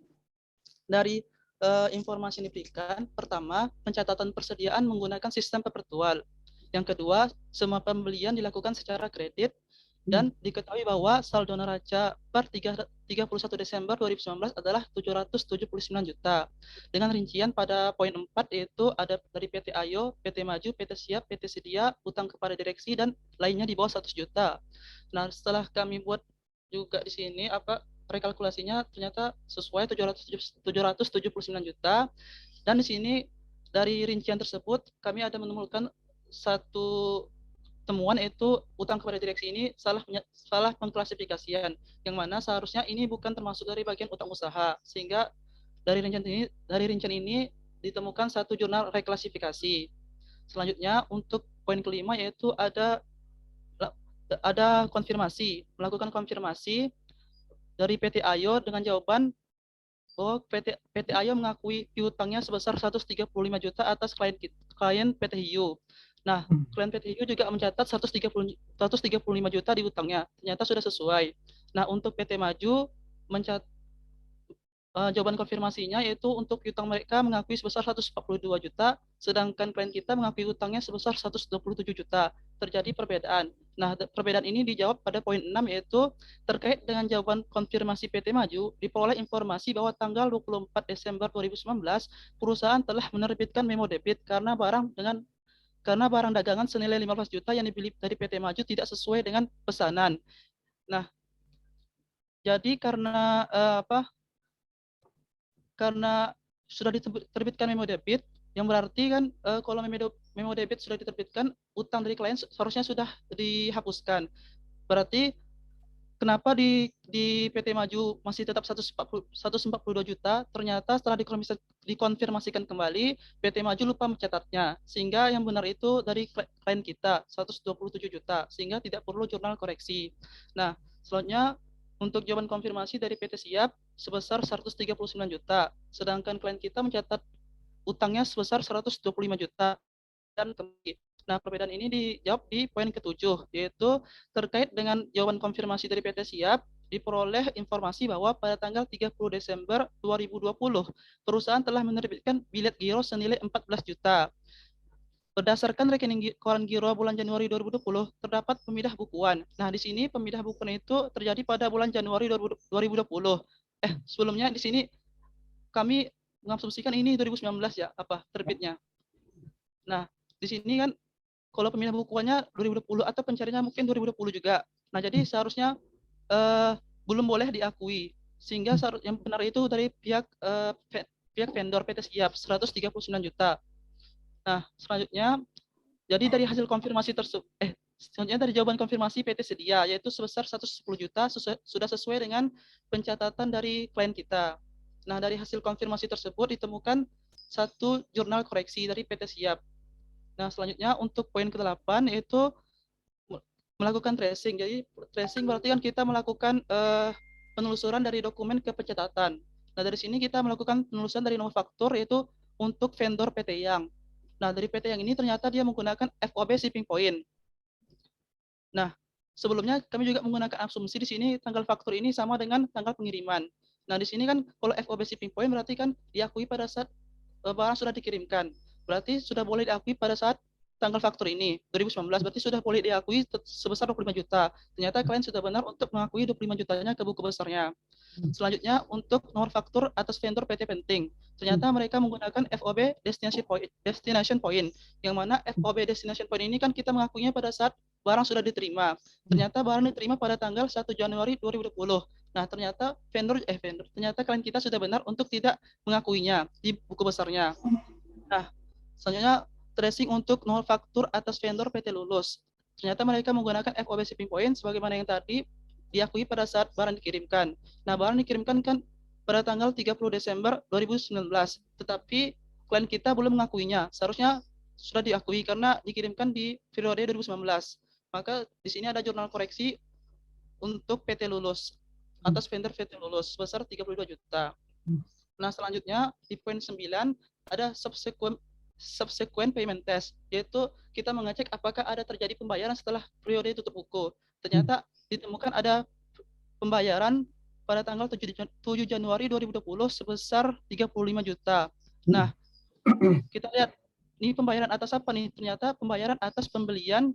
dari informasi yang diberikan, pertama, pencatatan persediaan menggunakan sistem perpetual. Yang kedua, semua pembelian dilakukan secara kredit, dan diketahui bahwa saldo neraca per 31 Desember 2019 adalah 779 juta. Dengan rincian pada poin 4 yaitu ada dari PT Ayo, PT Maju, PT Siap, PT Sedia, utang kepada direksi dan lainnya di bawah 100 juta. Nah, setelah kami buat juga di sini rekalkulasinya ternyata sesuai 779 juta. Dan di sini dari rincian tersebut kami ada menemukan satu temuan, yaitu utang kepada direksi ini salah pengklasifikasian, yang mana seharusnya ini bukan termasuk dari bagian utang usaha, sehingga dari rincian ini ditemukan satu jurnal reklasifikasi. Selanjutnya untuk poin kelima yaitu ada melakukan konfirmasi dari PT Ayo dengan jawaban bahwa PT Ayo mengakui piutangnya sebesar 135 juta atas klien PT Hiu. Nah, klien PTU juga mencatat 135 juta di utangnya, ternyata sudah sesuai. Nah, untuk PT Maju mencatat jawaban konfirmasinya yaitu untuk utang mereka mengakui sebesar 142 juta, sedangkan klien kita mengakui utangnya sebesar 127 juta. Terjadi perbedaan. Nah, perbedaan ini dijawab pada poin 6 yaitu terkait dengan jawaban konfirmasi PT Maju, diperoleh informasi bahwa tanggal 24 Desember 2019 perusahaan telah menerbitkan memo debit karena barang dagangan senilai 15 juta yang dibeli dari PT Maju tidak sesuai dengan pesanan. Nah, jadi karena sudah diterbitkan memo debit, yang berarti kan kalau memo debit sudah diterbitkan, utang dari klien seharusnya sudah dihapuskan. Berarti kenapa di PT Maju masih tetap 142 juta, ternyata setelah dikonfirmasikan kembali, PT Maju lupa mencatatnya, sehingga yang benar itu dari klien kita, 127 juta, sehingga tidak perlu jurnal koreksi. Nah, selanjutnya untuk jawaban konfirmasi dari PT Siap sebesar 139 juta, sedangkan klien kita mencatat utangnya sebesar 125 juta dan kembali. Nah, perbedaan ini dijawab di poin ke-7, yaitu terkait dengan jawaban konfirmasi dari PT Siap, diperoleh informasi bahwa pada tanggal 30 Desember 2020, perusahaan telah menerbitkan bilet giro senilai 14 juta. Berdasarkan rekening koran giro bulan Januari 2020, terdapat pemindah bukuan. Nah, di sini pemindah bukuan itu terjadi pada bulan Januari 2020. Sebelumnya di sini kami mengasumsikan ini 2019 ya, terbitnya. Nah, di sini kan kalau pemindah bukuannya 2020 atau pencariannya mungkin 2020 juga. Nah, jadi seharusnya belum boleh diakui. Sehingga yang benar itu dari pihak vendor PT Siap 139 juta. Nah, selanjutnya jadi dari hasil konfirmasi selanjutnya dari jawaban konfirmasi PT Sedia yaitu sebesar 110 juta sudah sesuai dengan pencatatan dari klien kita. Nah, dari hasil konfirmasi tersebut ditemukan satu jurnal koreksi dari PT Siap. Nah, selanjutnya untuk poin ke-8 yaitu melakukan tracing. Jadi tracing berarti kan kita melakukan penelusuran dari dokumen ke pencatatan. Nah, dari sini kita melakukan penelusuran dari nomor faktur yaitu untuk vendor PT Yang. Nah, dari PT Yang ini ternyata dia menggunakan FOB shipping point. Nah, sebelumnya kami juga menggunakan asumsi di sini tanggal faktur ini sama dengan tanggal pengiriman. Nah, di sini kan kalau FOB shipping point berarti kan diakui pada saat barang sudah dikirimkan. Berarti sudah boleh diakui pada saat tanggal faktur ini 2019 berarti sudah boleh diakui sebesar 25 juta. Ternyata klien sudah benar untuk mengakui 25 jutanya ke buku besarnya. Selanjutnya untuk nomor faktur atas vendor PT Penting. Ternyata mereka menggunakan FOB destination point yang mana FOB destination point ini kan kita mengakuinya pada saat barang sudah diterima. Ternyata barang diterima pada tanggal 1 Januari 2020. Nah, ternyata ternyata klien kita sudah benar untuk tidak mengakuinya di buku besarnya. Nah, selanjutnya tracing untuk nomor faktur atas vendor PT Lulus. Ternyata mereka menggunakan FOB shipping point sebagaimana yang tadi diakui pada saat barang dikirimkan. Nah, barang dikirimkan kan pada tanggal 30 Desember 2019, tetapi klien kita belum mengakuinya. Seharusnya sudah diakui karena dikirimkan di periode 2019. Maka di sini ada jurnal koreksi untuk PT Lulus atas vendor PT Lulus sebesar 32 juta. Nah, selanjutnya di poin 9 ada subsequent payment test, yaitu kita mengecek apakah ada terjadi pembayaran setelah periode tutup buku. Ternyata ditemukan ada pembayaran pada tanggal 7 Januari 2020 sebesar 35 juta. Nah, kita lihat ini pembayaran atas apa nih? Ternyata pembayaran atas pembelian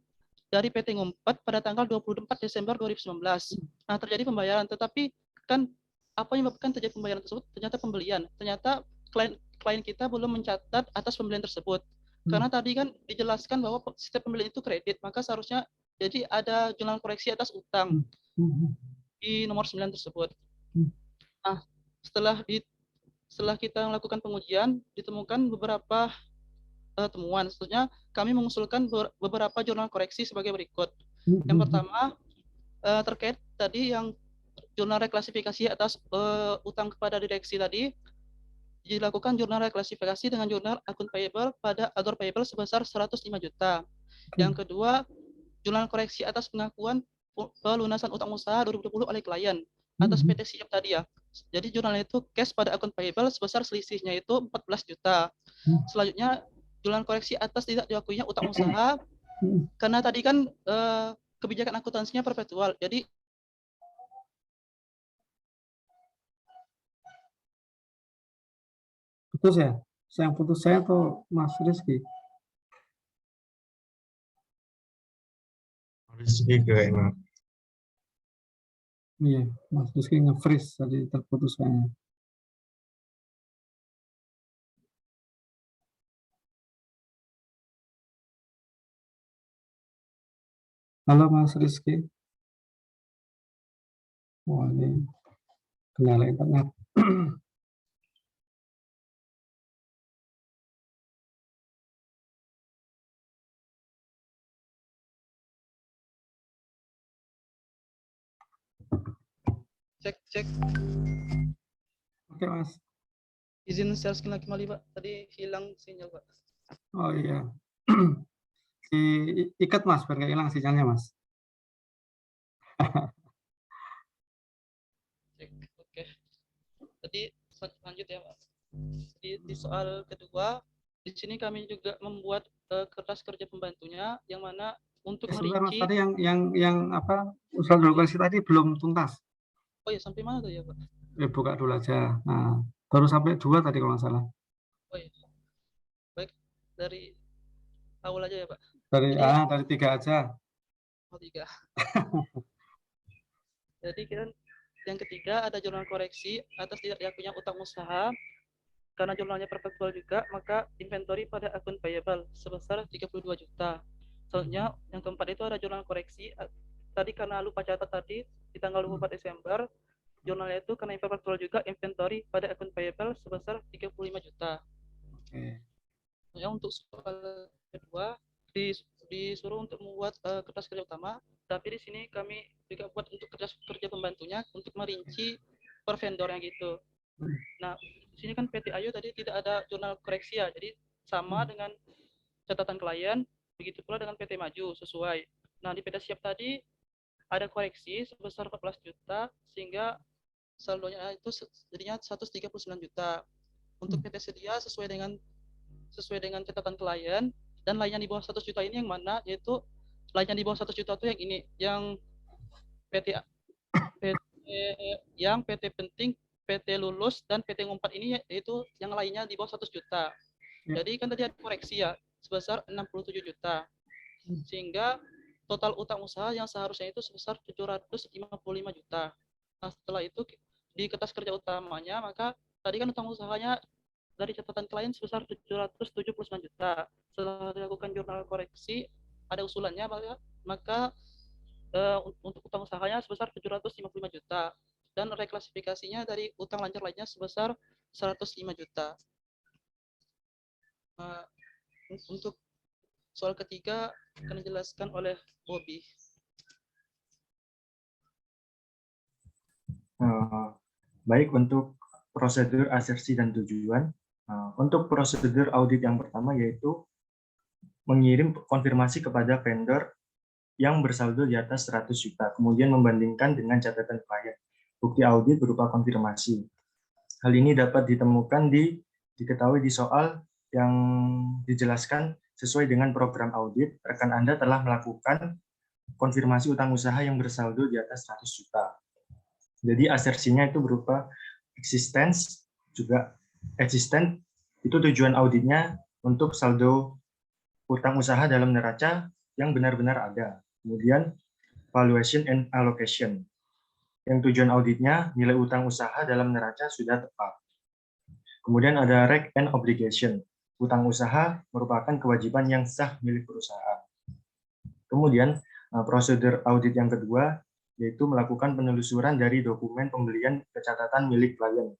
dari PT Ngumpet pada tanggal 24 Desember 2019. Nah, terjadi pembayaran, tetapi kan apa yang menyebabkan terjadi pembayaran tersebut? Ternyata pembelian. Ternyata klien kita belum mencatat atas pembelian tersebut. Karena tadi kan dijelaskan bahwa setiap pembelian itu kredit, maka seharusnya jadi ada jurnal koreksi atas utang di nomor 9 tersebut. Nah, setelah kita melakukan pengujian, ditemukan beberapa temuan. Selanjutnya kami mengusulkan beberapa jurnal koreksi sebagai berikut. Yang pertama, terkait tadi yang jurnal reklasifikasi atas utang kepada direksi tadi, dilakukan jurnal reklasifikasi dengan jurnal akun payable pada other payable sebesar 105 juta. Yang kedua, jurnal koreksi atas pengakuan pelunasan utang usaha 2020 oleh klien atas PT Siap tadi ya. Jadi jurnal itu cash pada akun payable sebesar selisihnya itu 14 juta. Selanjutnya jurnal koreksi atas tidak diakuinya utang usaha, karena tadi kan kebijakan akuntansinya perpetual. Jadi Putus ya? Yang putus saya tuh Mas Rizky. Rizky kayaknya. Iya, Mas Rizky nge-freeze tadi terputus kayaknya. Halo Mas Rizky. Wah, ini kendala internet. cek Oke Mas. izin share screen lagi kembali Pak. Tadi hilang sinyal Pak. Oh iya. Ikat Mas, biar nggak hilang sinyalnya Mas. Cek. Oke. Tadi lanjut ya Pak. Di soal kedua, di sini kami juga membuat kertas kerja pembantunya yang mana untuk Sebentar Mas, merinci. tadi yang apa usaha koreksi tadi belum tuntas. Oh ya, sampai mana tuh ya Pak? Buka dulu aja. Nah, baru sampai 2 tadi kalau nggak salah. Oh ya. Baik, dari awal aja ya Pak. Dari Jadi, dari 3 aja. Oh 3. Jadi kan yang ketiga ada jurnal koreksi atas tidak diakuinya utang usaha. Karena jurnalnya perpetual juga, maka inventory pada akun payable sebesar 32 juta. Selanjutnya, yang keempat itu ada jurnal koreksi. Tadi karena lupa catat tadi, di tanggal 24 Desember, jurnalnya itu karena perpetual juga, inventory pada akun payable sebesar 35 juta. Oke. Ya, untuk soal kedua, disuruh untuk membuat kertas kerja utama, tapi di sini kami juga buat untuk kertas kerja pembantunya untuk merinci per vendornya gitu. Nah, di sini kan PT Ayu tadi tidak ada jurnal koreksi ya, jadi sama dengan catatan klien, begitu pula dengan PT Maju sesuai. Nah, di PT Siap tadi ada koreksi sebesar 14 juta sehingga saldonya itu jadinya 139 juta. Untuk PT Sedia sesuai dengan catatan klien dan lainnya di bawah 100 juta ini yang mana, yaitu lainnya di bawah 100 juta itu yang ini, yang PT Penting, PT Lulus, dan PT Ngumpat ini, yaitu yang lainnya di bawah 100 juta. Jadi kan tadi ada koreksi ya, sebesar 67 juta. Sehingga total utang usaha yang seharusnya itu sebesar 755 juta. Nah, setelah itu di kertas kerja utamanya, maka tadi kan utang usahanya dari catatan klien sebesar 779 juta. Setelah dilakukan jurnal koreksi, ada usulannya, maka untuk utang usahanya sebesar 755 juta. Dan reklasifikasinya dari utang lancar lainnya sebesar 105 juta. Untuk soal ketiga akan dijelaskan oleh Bobby. Baik, untuk prosedur asersi dan tujuan. Untuk prosedur audit yang pertama yaitu mengirim konfirmasi kepada vendor yang bersaldo di atas 100 juta, kemudian membandingkan dengan catatan klien. Bukti audit berupa konfirmasi. Hal ini dapat diketahui di soal yang dijelaskan sesuai dengan program audit, rekan Anda telah melakukan konfirmasi utang usaha yang bersaldo di atas 100 juta. Jadi asersinya itu berupa existence, juga existent, itu tujuan auditnya untuk saldo utang usaha dalam neraca yang benar-benar ada. Kemudian valuation and allocation, yang tujuan auditnya nilai utang usaha dalam neraca sudah tepat. Kemudian ada reg and obligation, utang usaha merupakan kewajiban yang sah milik perusahaan. Kemudian prosedur audit yang kedua yaitu melakukan penelusuran dari dokumen pembelian kecatatan milik klien.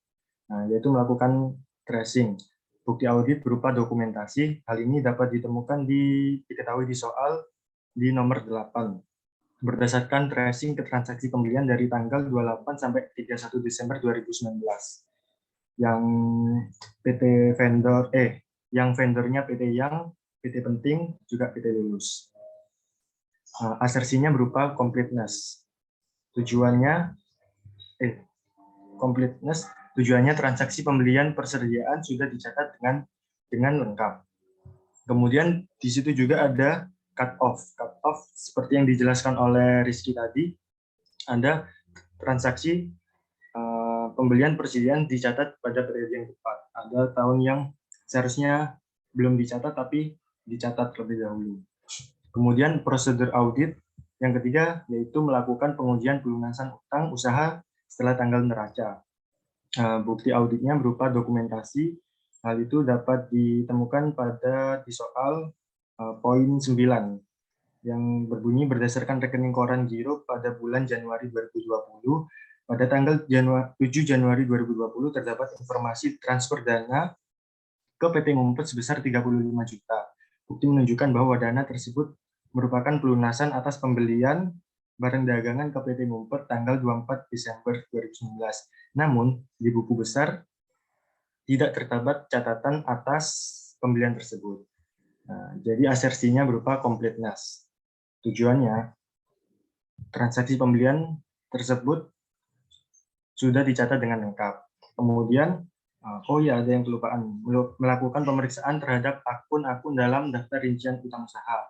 Nah, yaitu melakukan tracing. Bukti audit berupa dokumentasi. Hal ini dapat diketahui di soal di nomor 8. Berdasarkan tracing ke transaksi pembelian dari tanggal 28 sampai 31 Desember 2019. Yang vendornya PT Yang, PT Penting, juga PT Lulus. Asersinya berupa completeness. Tujuannya transaksi pembelian persediaan sudah dicatat dengan lengkap. Kemudian di situ juga ada cut off. Cut off seperti yang dijelaskan oleh Rizky tadi, ada transaksi pembelian persediaan dicatat pada periode yang tepat. Ada tahun yang seharusnya belum dicatat tapi dicatat terlebih dahulu. Kemudian prosedur audit yang ketiga yaitu melakukan pengujian pelunasan utang usaha setelah tanggal neraca. Bukti auditnya berupa dokumentasi. Hal itu dapat ditemukan di soal poin 9 yang berbunyi berdasarkan rekening koran giro pada bulan Januari 2020, pada tanggal 7 Januari 2020 terdapat informasi transfer dana ke PT Ngumpet sebesar 35 juta. Bukti menunjukkan bahwa dana tersebut merupakan pelunasan atas pembelian barang dagangan ke PT Ngumpet tanggal 24 Desember 2019. Namun, di buku besar tidak terdapat catatan atas pembelian tersebut. Nah, jadi asersinya berupa completeness. Tujuannya, transaksi pembelian tersebut sudah dicatat dengan lengkap. Kemudian, ada yang kelupaan, melakukan pemeriksaan terhadap akun-akun dalam daftar rincian utang usaha.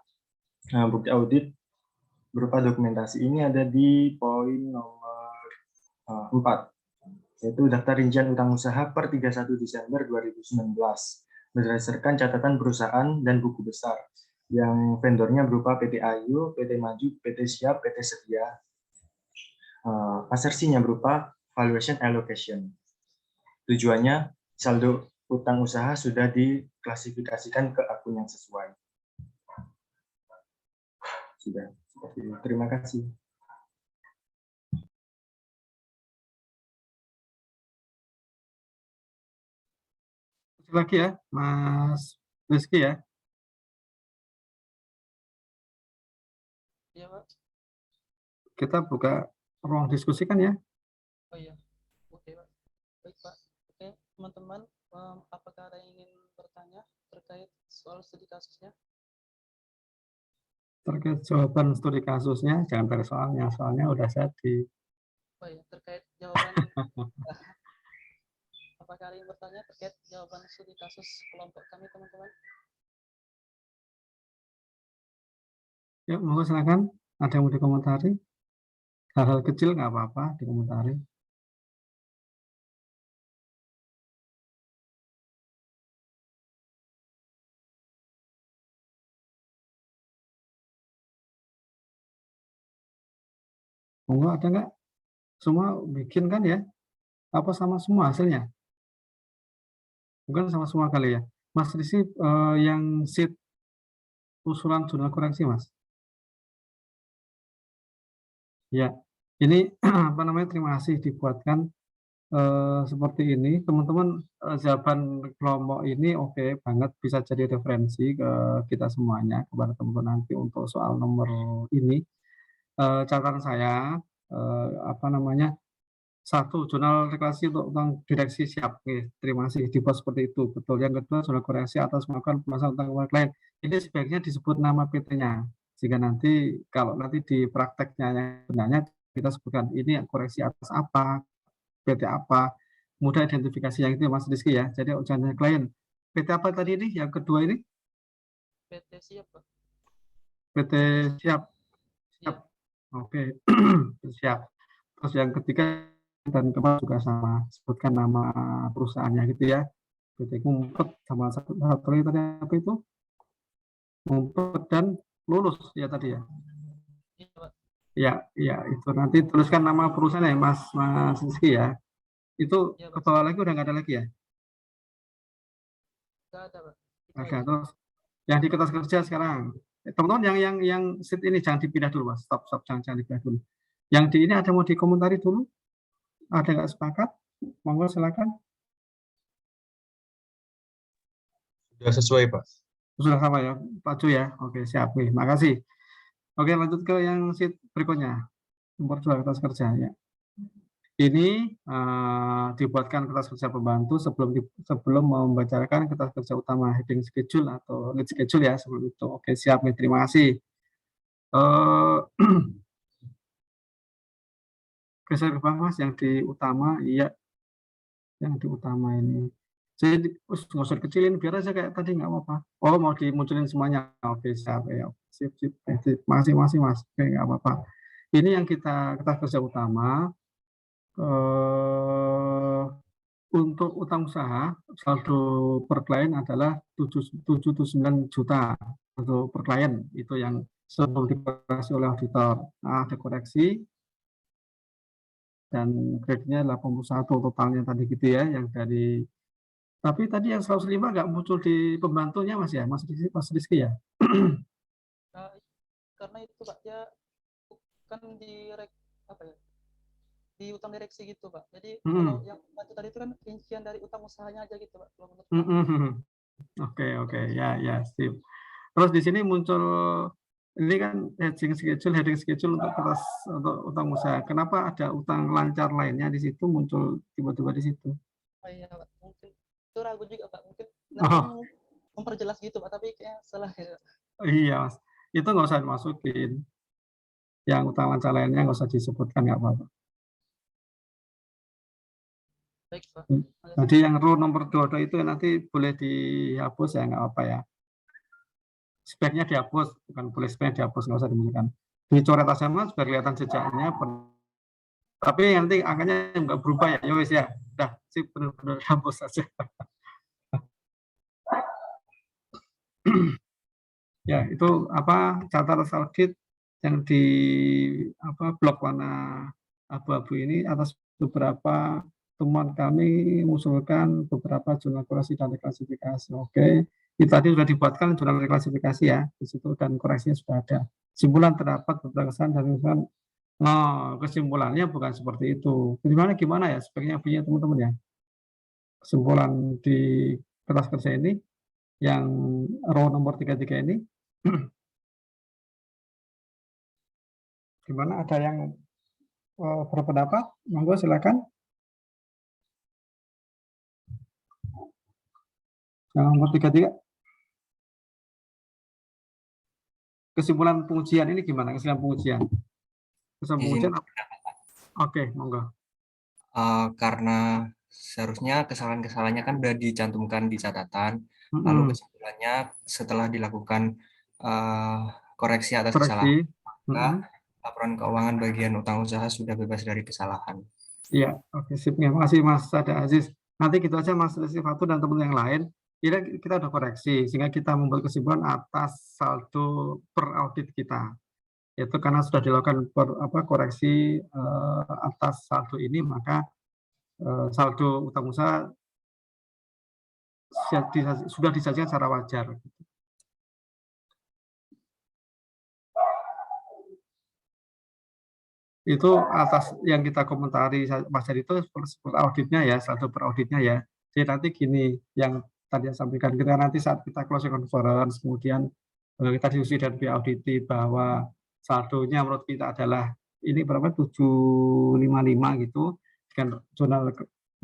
Bukti audit berupa dokumentasi ini ada di poin nomor 4, yaitu daftar rincian utang usaha per 31 Desember 2019, berdasarkan catatan perusahaan dan buku besar, yang vendornya berupa PT Ayu, PT Maju, PT Siap, PT Setia. Asersinya berupa valuation allocation. Tujuannya, saldo utang usaha sudah diklasifikasikan ke akun yang sesuai. Sudah, seperti itu. Terima kasih. Lagi ya, Mas Rizky ya. Iya, Pak. Kita buka ruang diskusi kan ya. Oh iya. Oke, Pak. Baik, Pak. Oke, teman-teman, apakah ada yang ingin bertanya terkait soal studi kasusnya? Terkait jawaban studi kasusnya, jangan dari soalnya. Soalnya udah saya di... Oh iya, terkait jawaban. Apakah ada yang bertanya terkait jawaban studi kasus kelompok kami, teman-teman? Yuk, monggo silakan. Ada yang mau dikomentari? Hal-hal kecil nggak apa-apa dikomentari. Monggo, ada nggak? Semua bikin kan ya? Apa sama semua hasilnya? Bukan sama semua kali ya. Mas Rizky yang sheet usulan jurnal koreksi, Mas. Ya, ini apa namanya, terima kasih dibuatkan seperti ini. Teman-teman, jawaban kelompok ini oke banget, bisa jadi referensi ke kita semuanya, kepada teman-teman nanti untuk soal nomor ini. Catatan saya, apa namanya, satu, jurnal reklamasi untuk utang direksi siap. Oke, terima kasih, dibuat seperti itu. Betul. Yang kedua, jurnal koreksi atas melakukan pemasangan utang kepada klien. Ini sebaiknya disebut nama PT-nya. Sehingga nanti, kalau nanti di prakteknya yang sebenarnya kita sebutkan, ini koreksi atas apa, PT apa, mudah identifikasi yang itu Mas Rizky ya. Jadi jangan klien. PT apa tadi ini? Yang kedua ini? PT Siap, Pak. PT Siap. Siap. Oke, siap. Terus yang ketiga dan keempat juga sama, sebutkan nama perusahaannya gitu ya. PT Ngumpet sama satu lagi tadi apa itu? Ngumpet dan lulus ya tadi ya. Iya, Pak. Ya itu nanti tuliskan nama perusahaan ya Mas Rizky ya. Itu Ya, ke bawah lagi udah nggak ada lagi ya? Nggak ada, Pak. Ada. Terus yang di kertas kerja sekarang, teman-teman yang sheet ini jangan dipindah dulu Mas. Stop jangan dipindah dulu. Yang di ini ada mau dikomentari dulu? Ada nggak sepakat? Monggo silakan. Sudah sesuai, Pak. Sudah sama ya, Pak Ju ya. Oke, siap. Terima kasih. Oke, lanjut ke yang sheet berikutnya. Nomor 2 kertas kerja ya. Ini dibuatkan kertas kerja pembantu sebelum membacakan kertas kerja utama heading schedule atau lead schedule ya sebelum itu. Oke, siap nih. Terima kasih. Geser ke bawah Mas yang di utama, iya. Yang di utama ini. Jadi nggak usah dikecilin, biar aja kayak tadi nggak apa-apa. Oh mau dimunculin semuanya, oke siap ya, sip. Masih mas, oke nggak apa-apa. Ini yang kita kerja utama. Untuk utang usaha saldo per klien adalah 7,9 juta untuk per klien, itu yang sebelum dikoreksi oleh auditor. Nah, ada koreksi dan kreditnya 81 totalnya tadi gitu ya, yang dari. Tapi tadi yang 105 nggak muncul di pembantunya Mas ya, Mas Rizky ya? Nah, karena itu Pak ya kan apa ya, di utang direksi gitu Pak. Jadi kalau yang pembantu tadi itu kan rincian dari utang usahanya aja gitu Pak. Oke, ya sip. Terus di sini muncul ini kan heading schedule untuk utang usaha. Kenapa ada utang lancar lainnya di situ muncul tiba-tiba di situ? Oh iya Pak, mungkin itu ragu juga Pak. Mungkin nanti memperjelas gitu Pak, tapi kayaknya salah ya. Iya Mas, itu nggak usah dimasukin. Yang utang lancar lainnya nggak usah disebutkan, nggak apa-apa. Baik Pak. Jadi yang row nomor 22 itu nanti boleh dihapus ya, nggak apa-apa ya. Speknya dihapus, bukan boleh speknya dihapus, nggak usah dimunculkan. Dicoret aja Mas, biar kelihatan jejaknya. Tapi nanti angkanya nggak berubah ya, wes ya. Udah, sip, benar-benar hapus saja. Ya, itu catatan audit yang di blok warna abu-abu ini atas beberapa temuan kami mengusulkan beberapa jurnal koreksi dan reklasifikasi. Oke, itu tadi sudah dibuatkan jurnal reklasifikasi ya, di situ dan koreksinya sudah ada. Kesimpulan terdapat beberapa kesalahan dan kesalahan. Nah, kesimpulannya bukan seperti itu. Gimana ya sebaiknya punya teman-teman ya. Kesimpulan di kertas kerja ini yang row nomor 33 ini. Gimana, ada yang berpendapat? Monggo silakan. Yang nomor 33. Kesimpulan pengujian ini gimana? Kesimpulan pengujian. Oke, monggo. Karena seharusnya kesalahan-kesalahannya kan sudah dicantumkan di catatan, lalu kesimpulannya setelah dilakukan koreksi atas kesalahan, maka laporan keuangan bagian utang usaha sudah bebas dari kesalahan. Iya, oke, sip. Terima kasih Mas Sada Aziz. Nanti gitu aja Mas Rizky Fatu dan teman yang lain. Kita udah koreksi, sehingga kita membuat kesimpulan atas saldo per audit kita. Itu karena sudah dilakukan koreksi atas saldo ini, maka saldo utang usaha sudah disajikan secara wajar. Itu atas yang kita komentari Mas Heri itu seperti auditnya ya, saldo per auditnya ya. Jadi nanti gini, yang tadi saya sampaikan, kita nanti saat kita closing conference, kemudian kita diskusi dan auditi bahwa saldonya menurut kita adalah ini berapa, 755 gitu, dengan jurnal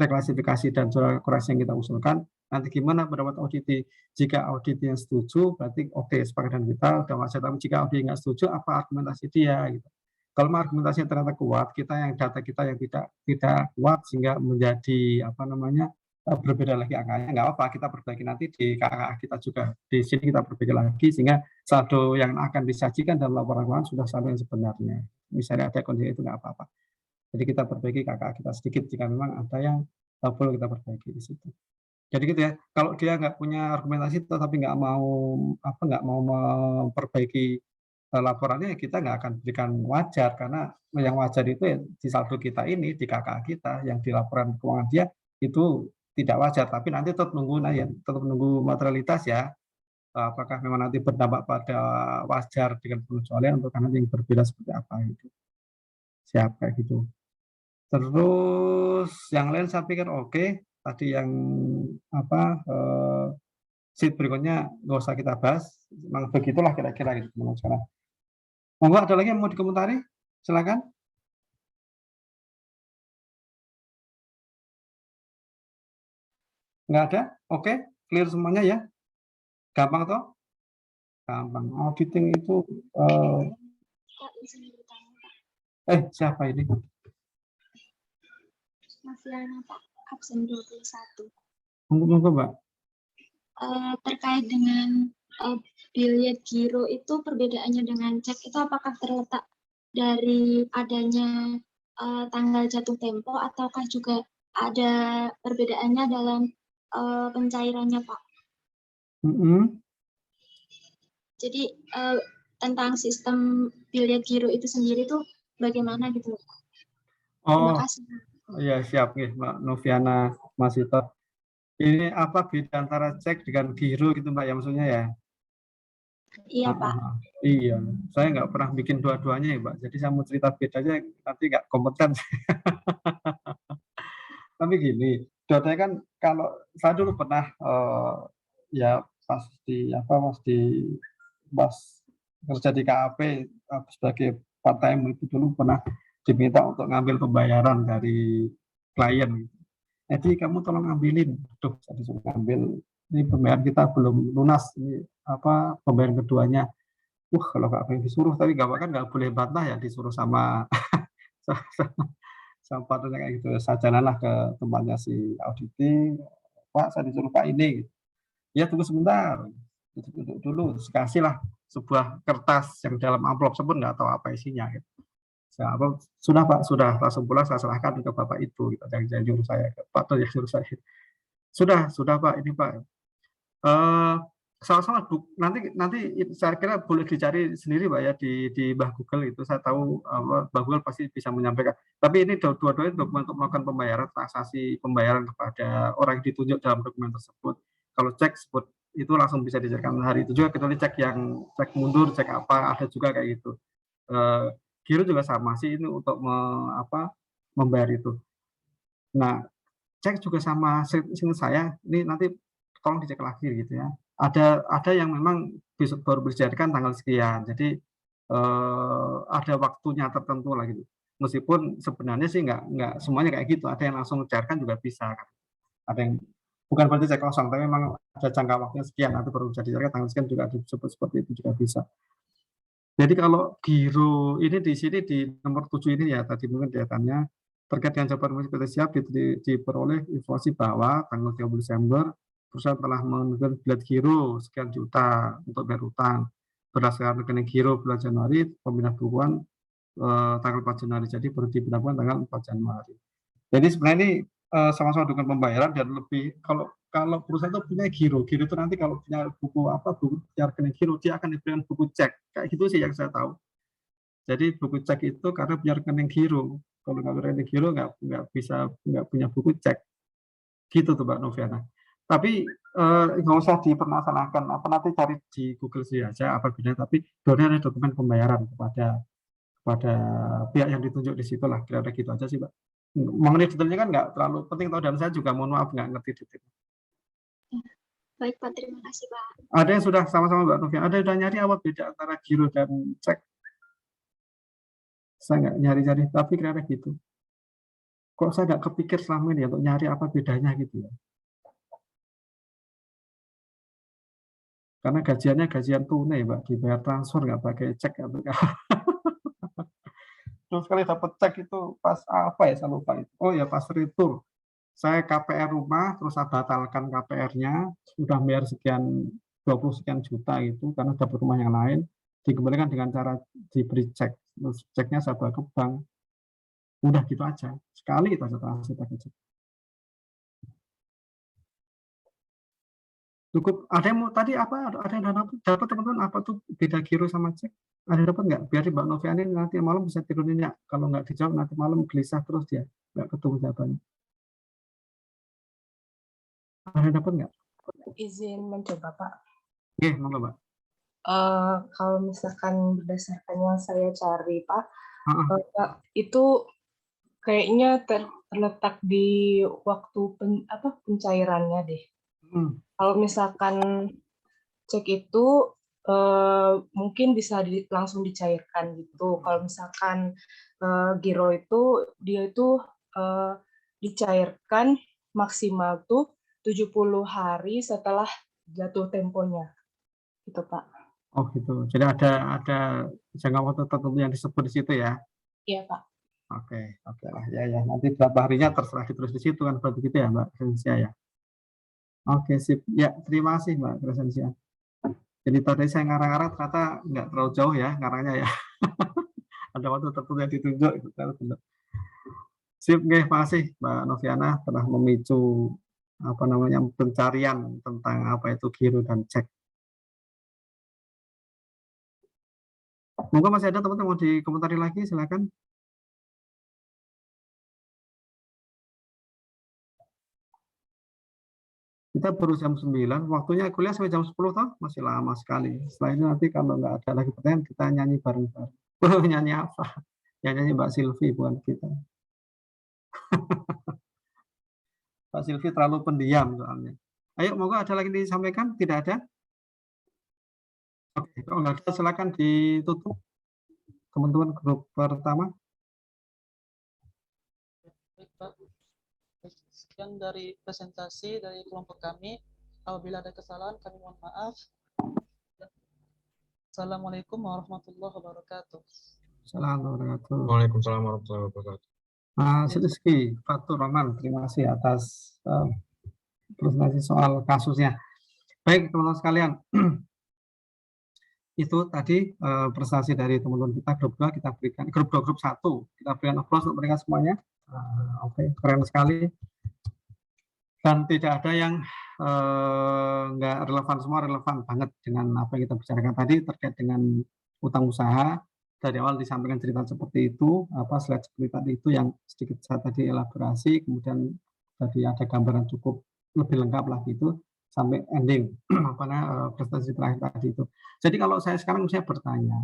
reklasifikasi dan jurnal koreksi yang kita usulkan. Nanti gimana pendapat auditi? Jika auditnya setuju, berarti oke, sepakatan kita udah wajar. Tapi jika audit nggak setuju, apa argumentasi dia gitu. Kalau argumentasinya ternyata kuat, data kita yang tidak kuat sehingga menjadi berbeda lagi angkanya, nggak apa, kita perbaiki nanti di KKA kita juga. Di sini kita perbaiki lagi sehingga saldo yang akan disajikan dalam laporan keuangan sudah saldo yang sebenarnya. Misalnya ada kondisi itu nggak apa-apa. Jadi kita perbaiki KKA kita sedikit jika memang ada yang perlu kita perbaiki di situ. Jadi gitu ya. Kalau dia nggak punya argumentasi tetapi nggak mau memperbaiki laporannya, kita nggak akan berikan wajar, karena yang wajar itu ya di saldo kita ini, di KKA kita, yang di laporan keuangan dia itu tidak wajar, tapi nanti tetap nunggu materialitas ya, apakah memang nanti berdampak pada wajar dengan pengecualian untuk nanti yang berbeda seperti apa itu. Siap kayak gitu. Terus yang lain saya pikir oke. Tadi yang sheet berikutnya nggak usah kita bahas, memang begitulah kira-kira gitu sekarang. Monggo, ada lagi yang mau dikomentari? Silakan. Nggak ada? Oke, clear semuanya ya? Gampang toh? Gampang. Auditing itu siapa ini? Mas Yana Pak, absen 21. Monggo, Mbak. Terkait dengan biliet giro itu perbedaannya dengan cek itu apakah terletak dari adanya tanggal jatuh tempo ataukah juga ada perbedaannya dalam pencairannya, Pak? Jadi tentang sistem biliet giro itu sendiri tuh bagaimana gitu, Pak? Terima kasih. Iya, siap nih, Mbak Noviana, Mas Ito. Ini apa beda antara cek dengan giro gitu, Mbak, ya maksudnya ya? Iya, Pak. Iya, saya nggak pernah bikin dua-duanya ya, Mbak. Jadi saya mau cerita bedanya nanti nggak kompeten. Tapi gini, dua-duanya kan kalau saya dulu pernah ya pas kerja di KAP sebagai part time itu dulu pernah diminta untuk ngambil pembayaran dari klien. Jadi kamu tolong ambilin, saya disuruh ngambil. Ini pembayaran kita belum lunas, ini apa pembayaran keduanya. Kalau nggak pengen disuruh, tapi nggak boleh bantah ya disuruh sama sama partnernya kayak gitu. Saya jalanlah ke tempatnya si auditing, Pak, saya disuruh Pak ini. Ya tunggu sebentar, duduk dulu, kasihlah sebuah kertas yang dalam amplop sebut nggak tahu apa isinya. Gitu. Sudah Pak, sudah langsung pulang saya serahkan ke Bapak itu, gitu. Yang nyuruh saya, ke Pak tuh yang nyuruh saya. Sudah Pak, ini Pak. Sama-sama nanti saya kira boleh dicari sendiri Pak ya di Mbah Google itu, saya tahu Mbah Google pasti bisa menyampaikan. Tapi ini dua-duanya dokumen untuk melakukan pembayaran, transaksi pembayaran kepada orang yang ditunjuk dalam dokumen tersebut. Kalau cek sebut itu langsung bisa dicairkan hari itu juga, kecuali cek yang cek mundur, cek apa, ada juga kayak gitu. Giro juga sama sih, ini untuk membayar itu. Nah, cek juga sama seingat saya, ini nanti tolong dicek lagi gitu ya. Ada yang memang baru dicairkan tanggal sekian, jadi ada waktunya tertentu lah gitu. Meskipun sebenarnya sih nggak semuanya kayak gitu, ada yang langsung dicairkan juga bisa kan. Ada yang bukan berarti cek kosong, tapi memang ada jangka waktunya sekian, nanti baru bisa dicairkan tanggal sekian, juga disebut seperti itu juga bisa. Jadi kalau giro ini di sini di nomor 7 ini ya, tadi mungkin kelihatannya terkait dengan jawaban PT Siap diperoleh informasi bahwa tanggal 30 Desember perusahaan telah menurunkan biliet giro sekian juta untuk bayar utang berdasarkan rekening giro bulan Januari, pemindahan bukuan tanggal 4 Januari, jadi baru diberlakukan tanggal 4 Januari. Jadi sebenarnya ini sama-sama dengan pembayaran, dan lebih kalau perusahaan itu punya giro itu nanti kalau punya buku rekening giro, dia akan diberikan buku cek, kayak gitu sih yang saya tahu. Jadi buku cek itu karena punya rekening giro, kalau nggak punya rekening giro nggak punya buku cek, gitu tuh Mbak Noviana. Tapi nggak usah dipermasalahkan, nanti cari di Google saja apa bedanya, tapi ada dokumen pembayaran kepada pihak yang ditunjuk di situ lah, kira-kira gitu aja sih Pak. Mengenai detailnya kan nggak terlalu penting tahu, dan saya juga mohon maaf nggak ngerti detail. Baik Pak, terima kasih Pak. Ada yang sudah sama-sama Mbak Noviana, ada yang sudah nyari apa beda antara giro dan cek? Saya nggak nyari-nyari, tapi kira-kira gitu. Kok saya nggak kepikir selama ini untuk nyari apa bedanya gitu ya. Karena gajiannya gajian tunai, Mbak, dibayar transfer nggak pakai cek atau terus sekali dapat cek itu pas apa ya, saya lupa itu. Oh ya, pas retur. Saya KPR rumah, terus saya batalkan KPR-nya, sudah bayar sekian 20 sekian juta gitu, karena dapat rumah yang lain, dikembalikan dengan cara diberi cek. Terus ceknya saya bawa ke bank. Udah gitu aja. Sekali kita transaksi pakai cek. Cukup. Ada yang mau tadi apa? Ada yang dapat teman-teman apa tuh beda giro sama cek? Ada yang dapat nggak? Biar Mbak Noviana nanti malam bisa tirunin ya. Kalau nggak dijawab nanti malam gelisah terus dia, nggak ketemu jawabannya. Ada yang dapat nggak? Izin mencoba Pak. Oke, monggo Mbak. Kalau misalkan berdasarkan yang saya cari Pak, itu kayaknya terletak di waktu pencairannya deh. Kalau misalkan cek itu mungkin bisa langsung dicairkan gitu. Kalau misalkan giro itu dia itu dicairkan maksimal tuh 70 hari setelah jatuh temponya. Gitu Pak. Oh gitu. Jadi ada jangka waktu tertentu yang disebut di situ ya? Iya Pak. Oke lah ya. Nanti berapa harinya terserah ditulis di situ kan, berarti gitu ya Mbak Felicia ya? Oke, sip. Ya, terima kasih Mbak Crescentia. Jadi tadi saya ngarang-ngarang ternyata nggak terlalu jauh ya ngarangnya ya. Ada waktu tertentu yang ditunjuk. Sip, nggih, makasih Mbak Noviana telah memicu apa namanya pencarian tentang apa itu giro dan cek. Monggo masih ada teman-teman mau dikomentari lagi, silakan. Kita baru jam 9, waktunya kuliah sampai jam 10 toh, masih lama sekali. Setelah ini nanti kalau nggak ada lagi pertanyaan, kita nyanyi bareng-bareng. Nyanyi apa? Yang nyanyi Mbak Silvi, bukan kita. Mbak Silvi terlalu pendiam soalnya. Ayo, monggo ada lagi disampaikan? Tidak ada? Oke, kalau nggak ada, silakan ditutup. Teman-teman grup pertama. Baik, Pak. Sekian dari presentasi dari kelompok kami. Apabila ada kesalahan, kami mohon maaf. Assalamualaikum warahmatullahi wabarakatuh. Assalamualaikum. Waalaikumsalam warahmatullahi wabarakatuh. Mas Rizky Fatur Rahman, terima kasih atas presentasi soal kasusnya. Baik, teman-teman sekalian. Itu tadi prestasi dari teman-teman kita grup 2 kita berikan, grup 2 grup 1 kita berikan applause untuk mereka semuanya. Oke, keren sekali. Dan tidak ada yang nggak relevan, semua relevan banget dengan apa yang kita bicarakan tadi terkait dengan utang usaha. Dari awal disampaikan cerita seperti itu, slide seperti tadi itu yang sedikit saya tadi elaborasi, kemudian tadi ada gambaran cukup lebih lengkap lah gitu sampai ending prestasi terakhir tadi itu. Jadi kalau saya sekarang saya bertanya,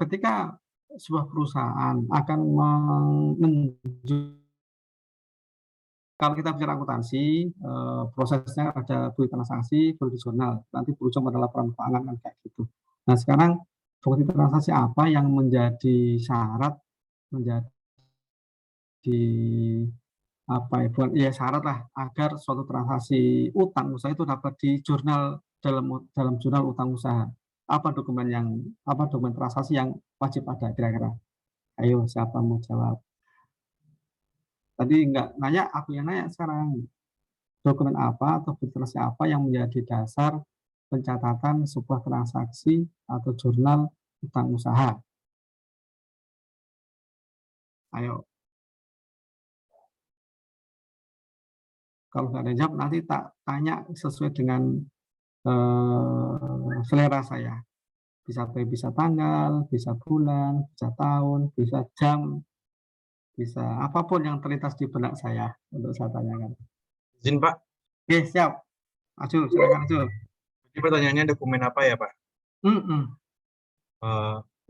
ketika sebuah perusahaan akan kalau kita bicara akuntansi, prosesnya ada bukti transaksi, bukti jurnal, nanti berujung pada laporan keuangan kan kayak gitu. Nah sekarang bukti transaksi apa yang menjadi syarat, menjadi apa ya, bukan ya syarat lah agar suatu transaksi utang usaha itu dapat di jurnal dalam jurnal utang usaha. Apa dokumen transaksi yang wajib ada kira-kira? Ayo siapa mau jawab? Tadi enggak nanya, aku yang nanya sekarang. Dokumen apa atau bukti transaksi apa yang menjadi dasar pencatatan sebuah transaksi atau jurnal utang usaha? Ayo. Kalau nggak ada jawab, nanti tak tanya sesuai dengan selera saya. Bisa tanggal, bisa bulan, bisa tahun, bisa jam, bisa apapun yang terlintas di benak saya untuk saya tanyakan. Izin Pak. Oke, siap. Aju, silakan Aju. Jadi pertanyaannya dokumen apa ya Pak?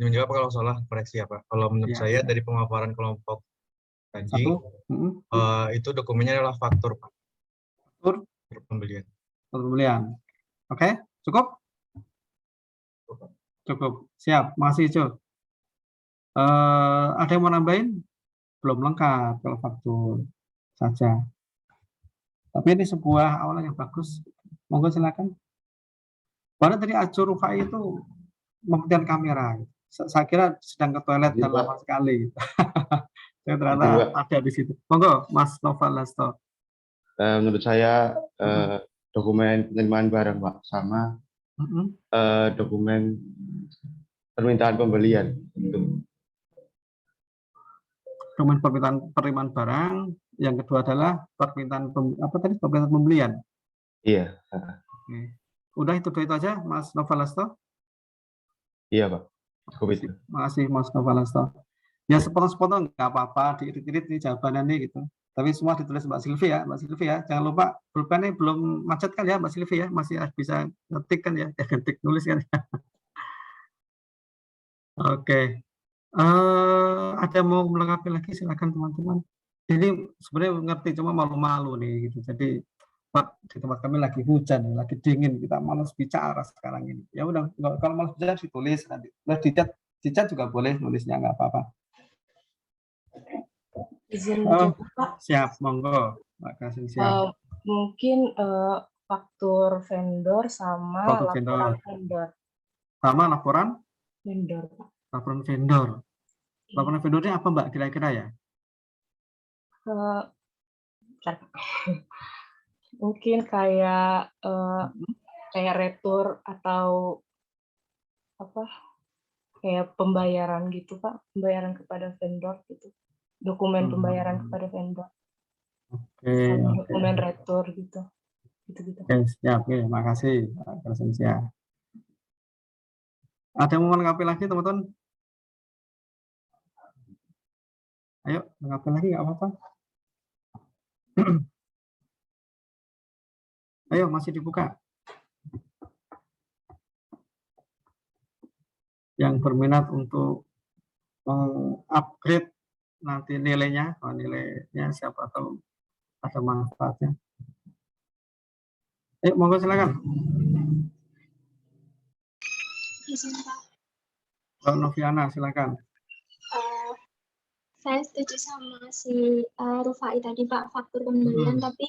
Menjawab kalau salah koreksi ya Pak. Kalau menurut saya dari pemaparan kelompok tadi, itu dokumennya adalah faktur Pak. Faktur pembelian. Pembelian. Oke, cukup? Cukup. Siap. Masih Ijo. Ada yang mau nambahin? Belum lengkap kalau faktur saja. Tapi ini sebuah awalan yang bagus. Monggo silakan. Padahal tadi Ajo Rufai itu mematikan kamera. Saya kira sedang ke toilet dan lama sekali. Saya ternyata ada di situ. Monggo, Mas Noval Lasto. Menurut saya dokumen penerimaan barang Pak sama dokumen permintaan pembelian itu. Dokumen penerimaan barang, yang kedua adalah permintaan permintaan pembelian. Iya. Oke. Udah itu aja Mas Noval Lasto? Iya Pak. Cukup itu. Makasih Mas Noval Lasto. Ya sepotong-sepotong nggak apa-apa, diirit-irit nih jawabannya gitu. Tapi semua ditulis Mbak Silvi ya, Mbak Silvi ya. Jangan lupa pulpennya belum macet kan ya Mbak Silvi ya, masih bisa ngetik kan ya, ngetik nulis kan. Oke. Ada mau melengkapi lagi silakan teman-teman. Ini sebenarnya ngerti cuma malu-malu nih gitu. Jadi Pak di tempat kami lagi hujan, lagi dingin, kita malas bicara sekarang ini. Ya udah, kalau malas bicara ditulis nanti. Nah, dicat juga boleh nulisnya nggak apa-apa. Izin menjawab Pak. Siap, monggo. Makasih siap. Mungkin faktur vendor sama laporan vendor. Sama laporan? Vendor, Pak. Laporan vendor. Laporan vendornya apa Mbak kira-kira ya? Mungkin kayak kayak retur atau apa? Kayak pembayaran gitu, Pak. Pembayaran kepada vendor gitu. Dokumen pembayaran kepada vendor. Oke, Dokumen retur gitu. Gitu-gitu. Oke, siap. Oke, makasih Pak Crescencia. Ada yang mau melengkapi lagi, teman-teman? Ayo, melengkapi lagi, nggak apa-apa. Ayo, masih dibuka. Yang berminat untuk upgrade nanti nilainya, nilainya siapa tahu ada manfaatnya. Ayo, monggo silakan. Izin, Pak. Mbak Noviana, silakan. Saya setuju sama si Rufai tadi, Pak, faktur pembelian, tapi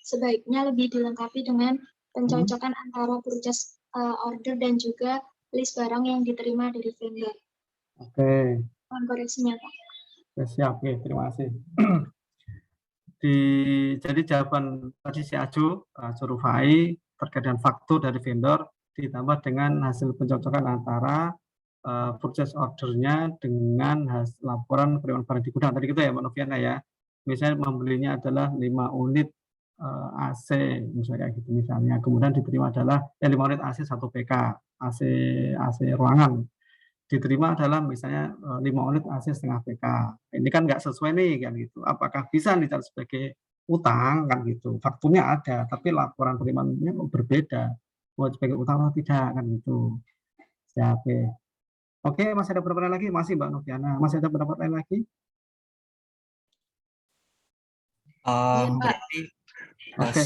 sebaiknya lebih dilengkapi dengan pencocokan antara purchase order dan juga list barang yang diterima dari vendor. Oke. Mohon koreksinya, Pak. Siap, oke, terima kasih. Jadi jawaban tadi si Aju Rufai terkait dengan faktur dari vendor ditambah dengan hasil pencocokan antara purchase ordernya dengan laporan penerimaan barang di gudang tadi gitu ya Mbak Noviana ya. Misalnya membelinya adalah 5 unit AC misalnya gitu misalnya, kemudian diterima adalah 5 unit AC 1 PK AC ruangan, diterima adalah misalnya 5 unit AC setengah PK. Ini kan nggak sesuai nih kan gitu. Apakah bisa dicatat sebagai utang kan gitu? Fakturnya ada, tapi laporan penerimaannya berbeda. Buat sebagai utang atau tidak kan gitu. Siap. Oke, masih ada pendapat lain lagi? Masih Mbak Noviana. Masih ada pendapat lain lagi? Berarti Oke,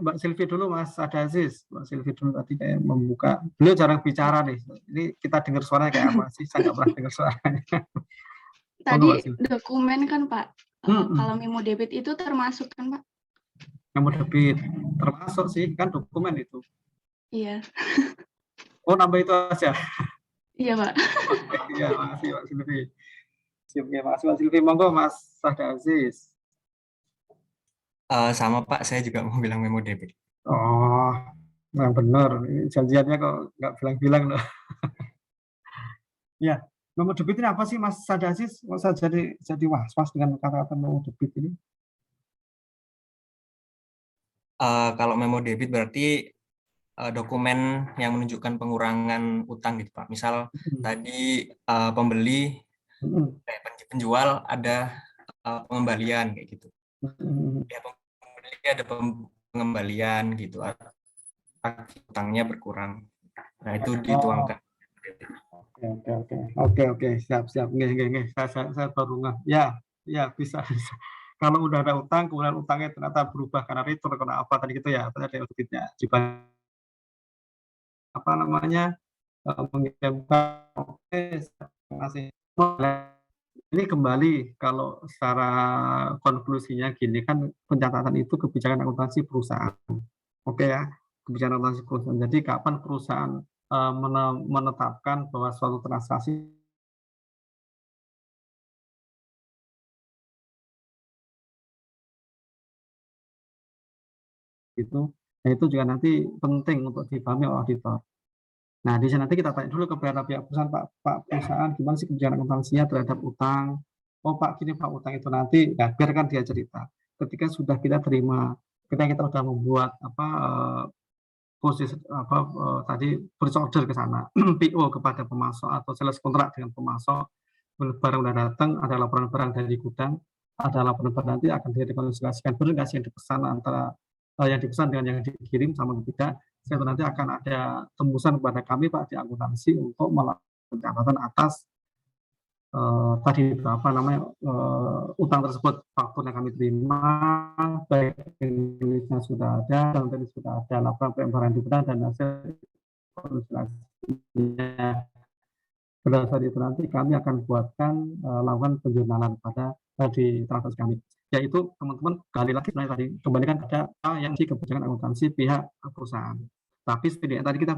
Mbak Silvi dulu, Mas Ada Aziz. Mbak Silvi dulu tadi kayak membuka. Beliau jarang bicara nih. Ini kita dengar suaranya kayak apa sih? Saya nggak pernah dengar suaranya. Tadi dokumen kan Pak. Kalau memo debit itu termasuk kan Pak? Memo debit termasuk sih, kan dokumen itu. Iya. Oh, nambah itu aja. Iya Pak. Iya, makasih Pak Silvi. Siap, ya, makasih Pak Silvi. Monggo Mas Ada Aziz. Sama Pak, saya juga mau bilang memo debit. Oh, yang benar. Janjiannya kok nggak bilang-bilang loh. Ya, memo debit ini apa sih Mas Ada Aziz? Kok saya jadi was-was dengan kata-kata memo debit ini? Kalau memo debit berarti dokumen yang menunjukkan pengurangan utang gitu Pak. Misal tadi pembeli, penjual ada pengembalian kayak gitu. Ya, pembeli ada pengembalian gitu, utangnya berkurang. Nah itu dituangkan. Oke, siap. Nggih. Saya baru nggak. Ya bisa. Kalau udah ada utang, kemudian utangnya ternyata berubah karena retur, karena apa tadi gitu ya, ada debitnya. Apa namanya? Mengirimkan. Oke, terima kasih. Ini kembali kalau secara konklusinya gini kan, pencatatan itu kebijakan akuntansi perusahaan. Oke ya, kebijakan akuntansi perusahaan. Jadi kapan perusahaan menetapkan bahwa suatu transaksi itu, nah itu juga nanti penting untuk dipahami oleh auditor. Nah, di sana nanti kita tanya dulu kepada pihak perusahaan, Pak perusahaan, gimana sih kebijakan akuntansinya terhadap utang? Oh Pak, gini Pak, utang itu nanti, ya biarkan dia cerita. Ketika sudah kita terima, ketika kita sudah membuat posisi tadi purchase order ke sana, PO kepada pemasok atau sales kontrak dengan pemasok, barang sudah datang, ada laporan barang dari gudang, ada laporan barang nanti akan direkonsiliasikan, benar nggak sih yang dipesan antara yang dipesan dengan yang dikirim sama tidak. Itu nanti akan ada tembusan kepada kami Pak di akuntansi untuk melakukan pencatatan atas tadi apa namanya utang tersebut, faktur yang kami terima, baik Indonesia sudah ada, dan tadi sudah ada laporan pengeluaran di gudang dan hasil konsultasinya. Berdasar itu nanti kami akan buatkan lakukan penjurnalan pada di transaksi kami. Yaitu teman-teman kali lagi tadi kembalikan pada yang di kebijakan akuntansi pihak perusahaan. Tapi setidaknya tadi kita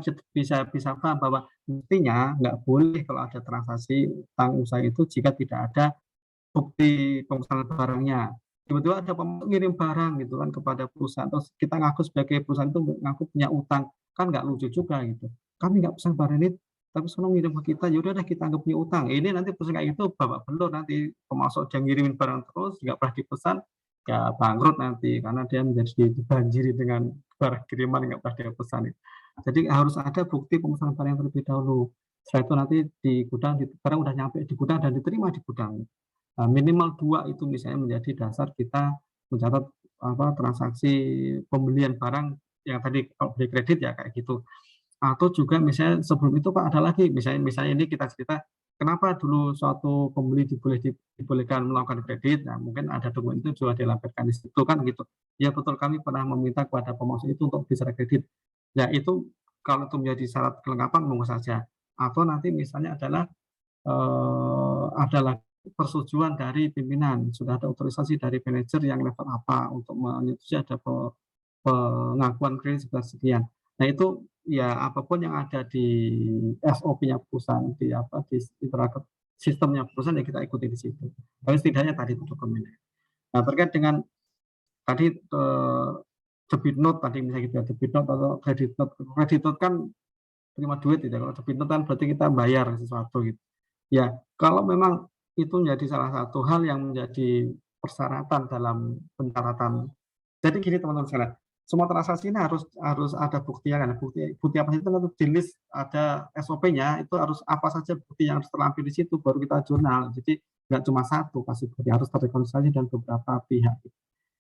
bisa paham bahwa mestinya nggak boleh kalau ada transaksi utang usaha itu jika tidak ada bukti pemesanan barangnya. tiba-tiba ada ngirim barang gitu kan kepada perusahaan, terus kita ngaku sebagai perusahaan itu ngaku punya utang, kan nggak lucu juga gitu. Kami nggak pesan barang ini, tapi sono ngirim ke kita, ya udah kita anggap punya utang. Ini nanti perusahaan kayak gitu babak belur, nanti pemasok dia ngirimin barang terus nggak pernah dipesan, ya bangkrut nanti karena dia menjadi dibanjiri dengan barang kiriman nggak pernah dia pesan. Jadi harus ada bukti pemesanan barang yang terlebih dahulu. Setelah itu nanti di gudang, barang udah nyampe di gudang dan diterima di gudang. Nah, minimal 2 itu misalnya menjadi dasar kita mencatat transaksi pembelian barang yang tadi kalau beli kredit ya kayak gitu. Atau juga misalnya sebelum itu Pak ada lagi, misalnya ini kita cerita kenapa dulu suatu pembeli dibolehkan melakukan kredit. Nah, mungkin ada dokumen itu juga dilampirkan di situ kan gitu. Ya betul, kami pernah meminta kepada pemasok itu untuk bicara kredit. Ya itu kalau itu menjadi syarat kelengkapan monggo saja. Atau nanti misalnya adalah adalah persetujuan dari pimpinan, sudah ada otorisasi dari manajer yang level apa untuk menyetujui ada pengakuan kredit sebesar sekian. Nah itu ya apapun yang ada di SOP-nya perusahaan, di sistemnya perusahaan ya kita ikuti di situ. Tapi setidaknya tadi itu dokumennya. Nah terkait dengan tadi debit note tadi misalnya gitu ya, debit note atau credit note. Credit note kan terima duit gitu. Kalau debit note kan berarti kita bayar sesuatu gitu. Ya kalau memang itu menjadi salah satu hal yang menjadi persyaratan dalam pencatatan. Jadi gini teman-teman sekalian, semua transaksi ini harus ada buktinya kan. Bukti apa saja itu di list ada SOP-nya, itu harus apa saja bukti yang harus terlampir di situ baru kita jurnal. Jadi nggak cuma satu pasti bukti, harus terrekonstruksi dan beberapa pihak.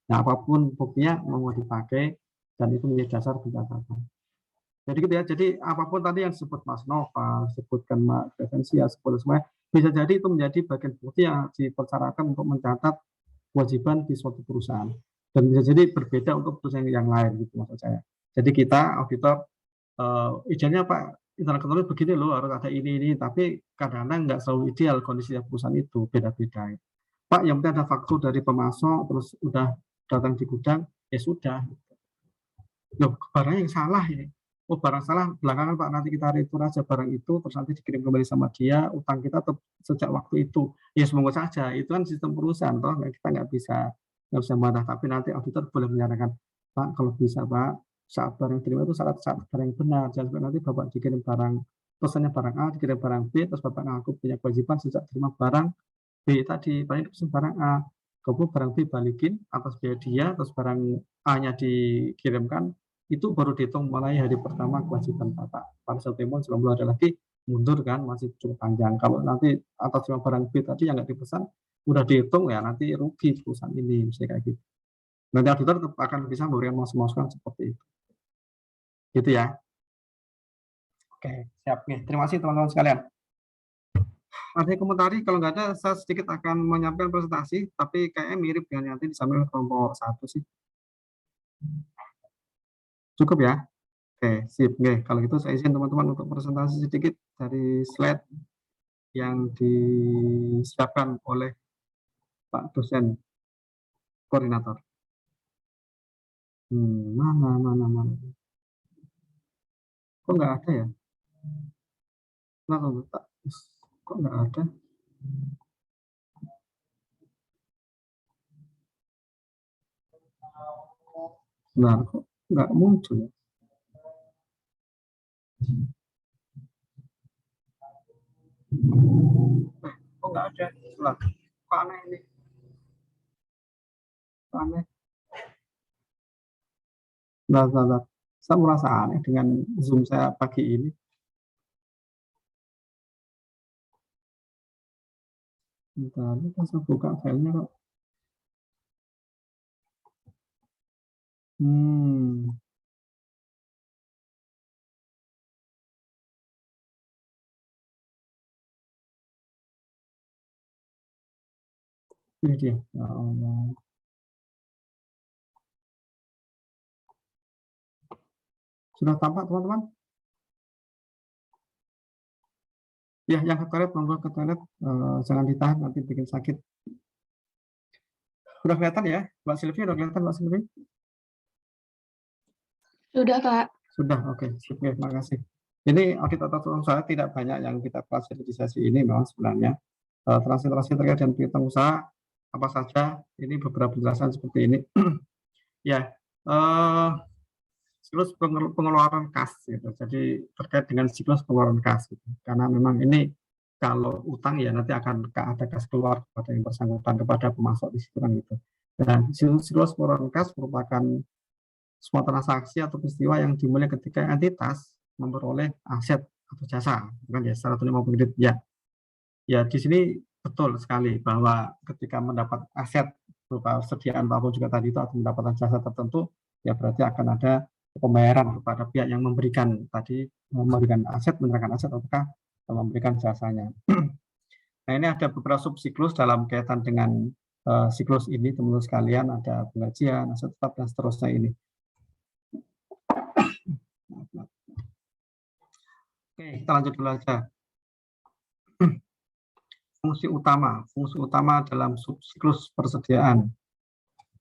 Nah apapun buktinya mau dipakai dan itu menjadi dasar pencatatan. Jadi gitu ya. Jadi apapun tadi yang disebut Mas Nova, sebutkan Mbak Krevensia, sebut semuanya, bisa jadi itu menjadi bagian bukti yang dipersyaratkan untuk mencatat kewajiban di suatu perusahaan. Dan bisa jadi berbeda untuk perusahaan yang lain gitu maksud saya. Jadi kita auditor idealnya Pak internal control begini loh, harus ada ini, tapi kadang-kadang nggak selalu ideal kondisi perusahaan itu, beda-beda. Pak yang penting ada faktur dari pemasok, terus udah datang di gudang, ya sudah. Loh, barangnya yang salah ini. Oh barang salah belakangan Pak, nanti kita retur aja barang itu, terus nanti dikirim kembali sama dia, utang kita sejak waktu itu. Ya semoga saja, itu kan sistem perusahaan, toh kita nggak bisa marah, tapi nanti auditor boleh menyarankan, Pak kalau bisa Pak, saat barang terima itu saat barang yang benar, jangan sampai nanti Bapak dikirim barang, pesannya barang A, dikirim barang B, terus Bapak ngaku punya kewajiban sejak terima barang B tadi, paling pesan barang A, kemudian barang B balikin atas biaya dia, terus barang A-nya dikirimkan, itu baru dihitung mulai hari pertama kewajiban Bapak. Pada saat tempo sebelum ada lagi mundur kan masih cukup panjang. Kalau nanti atas cuma barang B tadi yang nggak dipesan udah dihitung ya nanti rugi perusahaan ini misalnya kayak gitu. Nanti auditor tetap akan bisa memberikan masukan seperti itu. Gitu ya. Oke, siap nih. Terima kasih teman-teman sekalian. Ada yang komentari? Kalau nggak ada, saya sedikit akan menyampaikan presentasi, tapi kayaknya mirip dengan nanti disampaikan kelompok 1 sih. Cukup ya? Oke, sip. Oke, kalau gitu saya izin teman-teman untuk presentasi sedikit dari slide yang disiapkan oleh Pak dosen koordinator. Mana? Kok nggak ada ya? Kok nggak ada? Nah, kok nggak muncul? Kok nggak ada? Lah, kok aneh ini? Kok aneh? Nah. Saya merasa aneh dengan Zoom saya pagi ini. Bentar, saya buka filenya kok. Ini dia, ya Allah. Sudah tampak teman-teman? Ya, yang ke toilet, monggo ke toilet, jangan ditahan nanti bikin sakit. Udah kelihatan ya, Mbak Silvi? Udah kelihatan Mbak Silvi? Sudah Pak. Sudah, oke. Terima kasih. Ini audit atau usaha tidak banyak yang kita pelajari di sesi ini memang sebenarnya. Transaksi terkait dengan piutang usaha apa saja. Ini beberapa penjelasan seperti ini. Ya, siklus pengeluaran kas gitu. Jadi terkait dengan siklus pengeluaran kas gitu. Karena memang ini kalau utang ya nanti akan ada kas keluar kepada yang bersangkutan, kepada pemasok di situ kan gitu. Dan siklus pengeluaran kas merupakan semua transaksi atau peristiwa yang dimulai ketika entitas memperoleh aset atau jasa, bukan ya, secara tunai maupun kredit. Ya, ya di sini betul sekali bahwa ketika mendapat aset berupa sediaan apapun juga tadi itu atau mendapatkan jasa tertentu, ya berarti akan ada pembayaran kepada pihak yang memberikan tadi, memberikan aset, menyerahkan aset ataukah memberikan jasanya. Nah, ini ada beberapa subsiklus dalam kaitan dengan siklus ini, teman-teman sekalian, ada penggajian, aset tetap, dan seterusnya ini. Oke, kita lanjut dulu aja. Fungsi utama dalam subsiklus persediaan.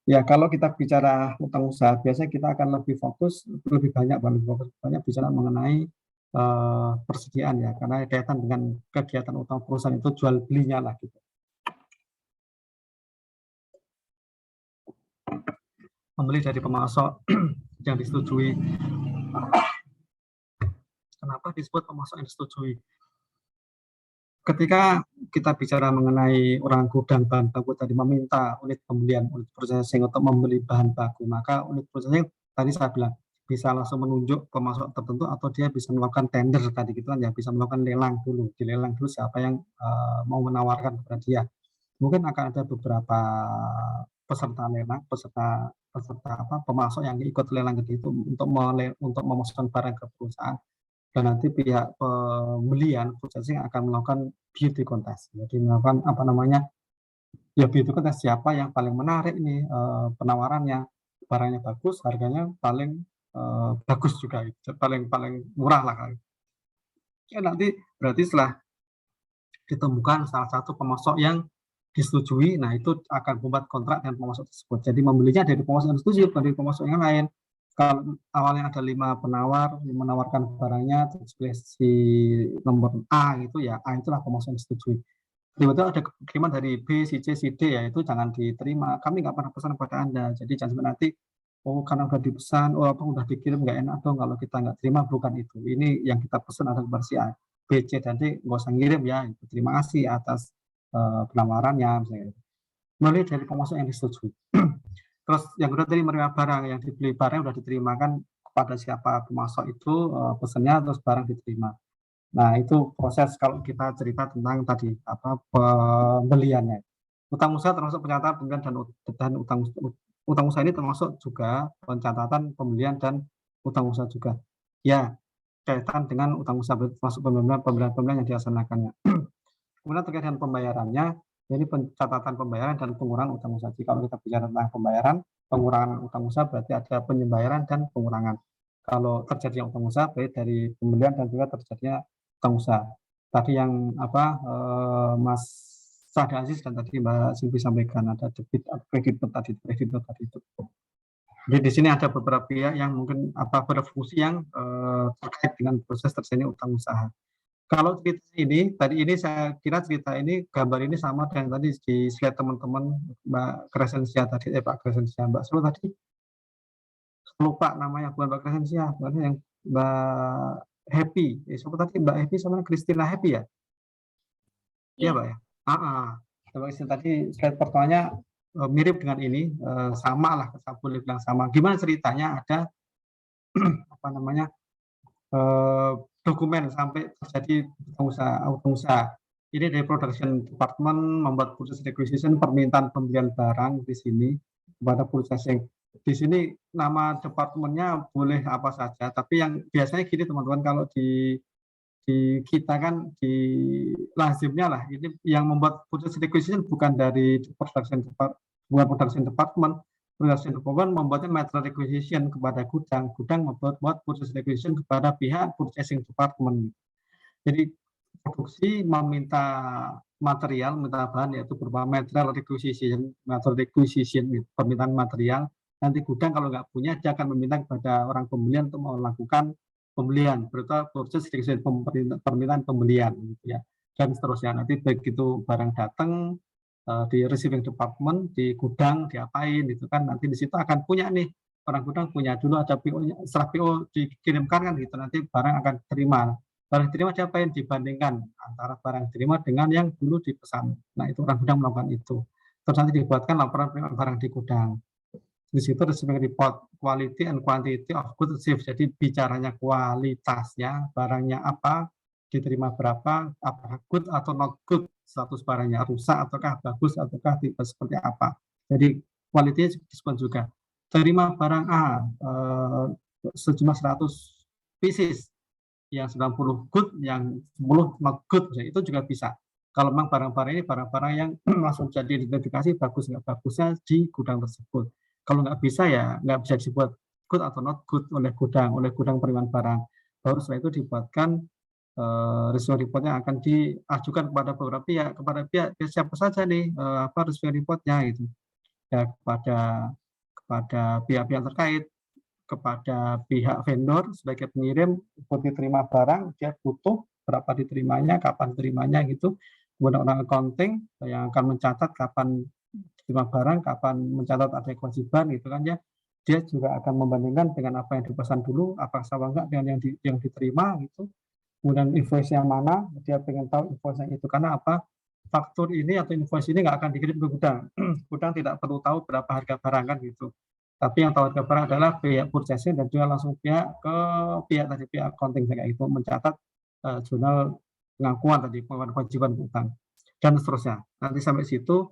Ya, kalau kita bicara utang usaha, biasanya kita akan lebih banyak bicara mengenai persediaan ya, karena kaitan dengan kegiatan utang perusahaan itu jual belinya lah gitu. Membeli dari pemasok yang disetujui. Kenapa disebut pemasok yang disetujui? Ketika kita bicara mengenai orang gudang bahan baku tadi meminta unit pembelian, unit processing untuk membeli bahan baku, maka unit processing tadi saya bilang bisa langsung menunjuk pemasok tertentu atau dia bisa melakukan tender tadi gitu kan ya, bisa melakukan lelang dulu, dilelang dulu siapa yang mau menawarkan kepada dia. Mungkin akan ada beberapa peserta lelang, peserta pemasok yang ikut lelang itu untuk memasukkan barang ke perusahaan. Dan nanti pihak pembelian processing akan melakukan beauty contest. Jadi melakukan beauty contest, siapa yang paling menarik nih penawarannya, barangnya bagus, harganya paling bagus juga, paling murah lah kali. Ya, nanti berarti setelah ditemukan salah satu pemasok yang disetujui, nah itu akan membuat kontrak dengan pemasok tersebut. Jadi membelinya dari pemasok yang setuju, bukan dari pemasok yang lain. Kalau awalnya ada 5 penawar yang menawarkan barangnya, terus si nomor A itu ya, A itulah pemasok yang disetujui. Tiba-tiba ada kiriman dari B, si C, si D, ya itu jangan diterima. Kami nggak pernah pesan kepada Anda. Jadi jangan sampai nanti, oh karena udah dipesan, oh apa udah dikirim nggak enak dong kalau kita nggak terima, bukan itu. Ini yang kita pesan ada kepada si A, B, C, dan D, nggak usah ngirim ya. Terima kasih atas penawarannya, misalnya. Mulai dari pemasok yang disetujui. Terus yang kedua tadi menerima barang, yang dibeli barang sudah diterima kan kepada siapa pemasok itu pesannya, terus barang diterima. Nah itu proses kalau kita cerita tentang tadi pembeliannya. Utang usaha termasuk pencatatan pembelian dan utang usaha ini termasuk juga pencatatan pembelian dan utang usaha juga. Ya, kaitan dengan utang usaha termasuk pembelian yang dilaksanakannya. Kemudian terkait dengan pembayarannya, jadi pencatatan pembayaran dan pengurangan utang usaha. Jadi kalau kita bicara tentang pembayaran, pengurangan utang usaha berarti ada penyembayaran dan pengurangan. Kalau terjadinya utang usaha baik dari pembelian dan juga terjadinya utang usaha. Tadi yang Mas Sada Aziz dan tadi Mbak Silvi sampaikan ada debit atau kredit tadi itu. Jadi di sini ada beberapa pihak yang mungkin berfungsi yang terkait dengan proses terjadinya utang usaha. Kalau cerita ini, tadi ini saya kira cerita ini, gambar ini sama dengan tadi di slide teman-teman Mbak Crescentia tadi, Pak Crescentia, Mbak Sulu tadi, lupa namanya, bukan Mbak Crescentia, yang Mbak Happy, tadi Mbak Happy sama Christina Happy ya? Iya Mbak ya? Tadi slide pertamanya mirip dengan ini, sama lah, saya boleh bilang sama. Gimana ceritanya ada, dokumen sampai terjadi utang usaha. Ini dari production department membuat purchase requisition, permintaan pembelian barang di sini kepada processing. Di sini nama departemennya boleh apa saja, tapi yang biasanya gini teman-teman, kalau di kita kan di lazimnya lah, ini yang membuat purchase requisition bukan dari production department. Production department membuatnya material requisition kepada gudang membuat purchase requisition kepada pihak purchasing department. Jadi produksi meminta material, minta bahan, yaitu berupa material requisition, permintaan material. Nanti gudang kalau nggak punya, dia akan meminta kepada orang pembelian untuk melakukan pembelian, berupa purchase requisition, permintaan pembelian, gitu ya, dan seterusnya. Nanti begitu barang datang, di receiving department, di gudang diapain itu kan, nanti di situ akan punya nih, orang gudang punya dulu ada PO-nya, setelah PO dikirimkan kan gitu, nanti barang akan terima. Barang terima diapain? Dibandingkan antara barang terima dengan yang dulu dipesan. Nah, itu orang gudang melakukan itu. Terus nanti dibuatkan laporan barang di gudang. Di situ receiving report, quality and quantity of goods received. Jadi bicaranya kualitasnya, barangnya apa, diterima berapa, apakah good atau not good, status barangnya rusak ataukah bagus ataukah tipe seperti apa. Jadi quality-nya disebut juga. Terima barang A sejumlah 100 pieces, yang 90 good, yang 10 not good, itu juga bisa. Kalau memang barang-barang ini barang-barang yang langsung jadi identifikasi bagus nggak bagusnya di gudang tersebut. Kalau nggak bisa ya nggak bisa disebut good atau not good oleh gudang penerimaan barang. Baru setelah itu dibuatkan receiving report-nya akan diajukan kepada beberapa pihak, kepada pihak siapa saja nih receiving report-nya gitu. Ya, kepada pihak-pihak terkait, kepada pihak vendor sebagai pengirim untuk diterima barang, dia butuh berapa diterimanya, kapan diterimanya gitu. Kemudian orang accounting yang akan mencatat kapan diterima barang, kapan mencatat ada kewajiban gitu kan ya. Dia juga akan membandingkan dengan apa yang dipesan dulu, apa sama enggak dengan yang diterima gitu. Kemudian invoice yang mana, dia pengen tahu invoice yang itu karena apa? Faktur ini atau invoice ini nggak akan dikirim ke gudang. Gudang tidak perlu tahu berapa harga barang kan gitu. Tapi yang tahu harga barang adalah pihak purchasing dan juga langsung pihak accounting kayak itu mencatat jurnal pengakuan tadi, pengakuan kewajiban utang dan seterusnya. Nanti sampai situ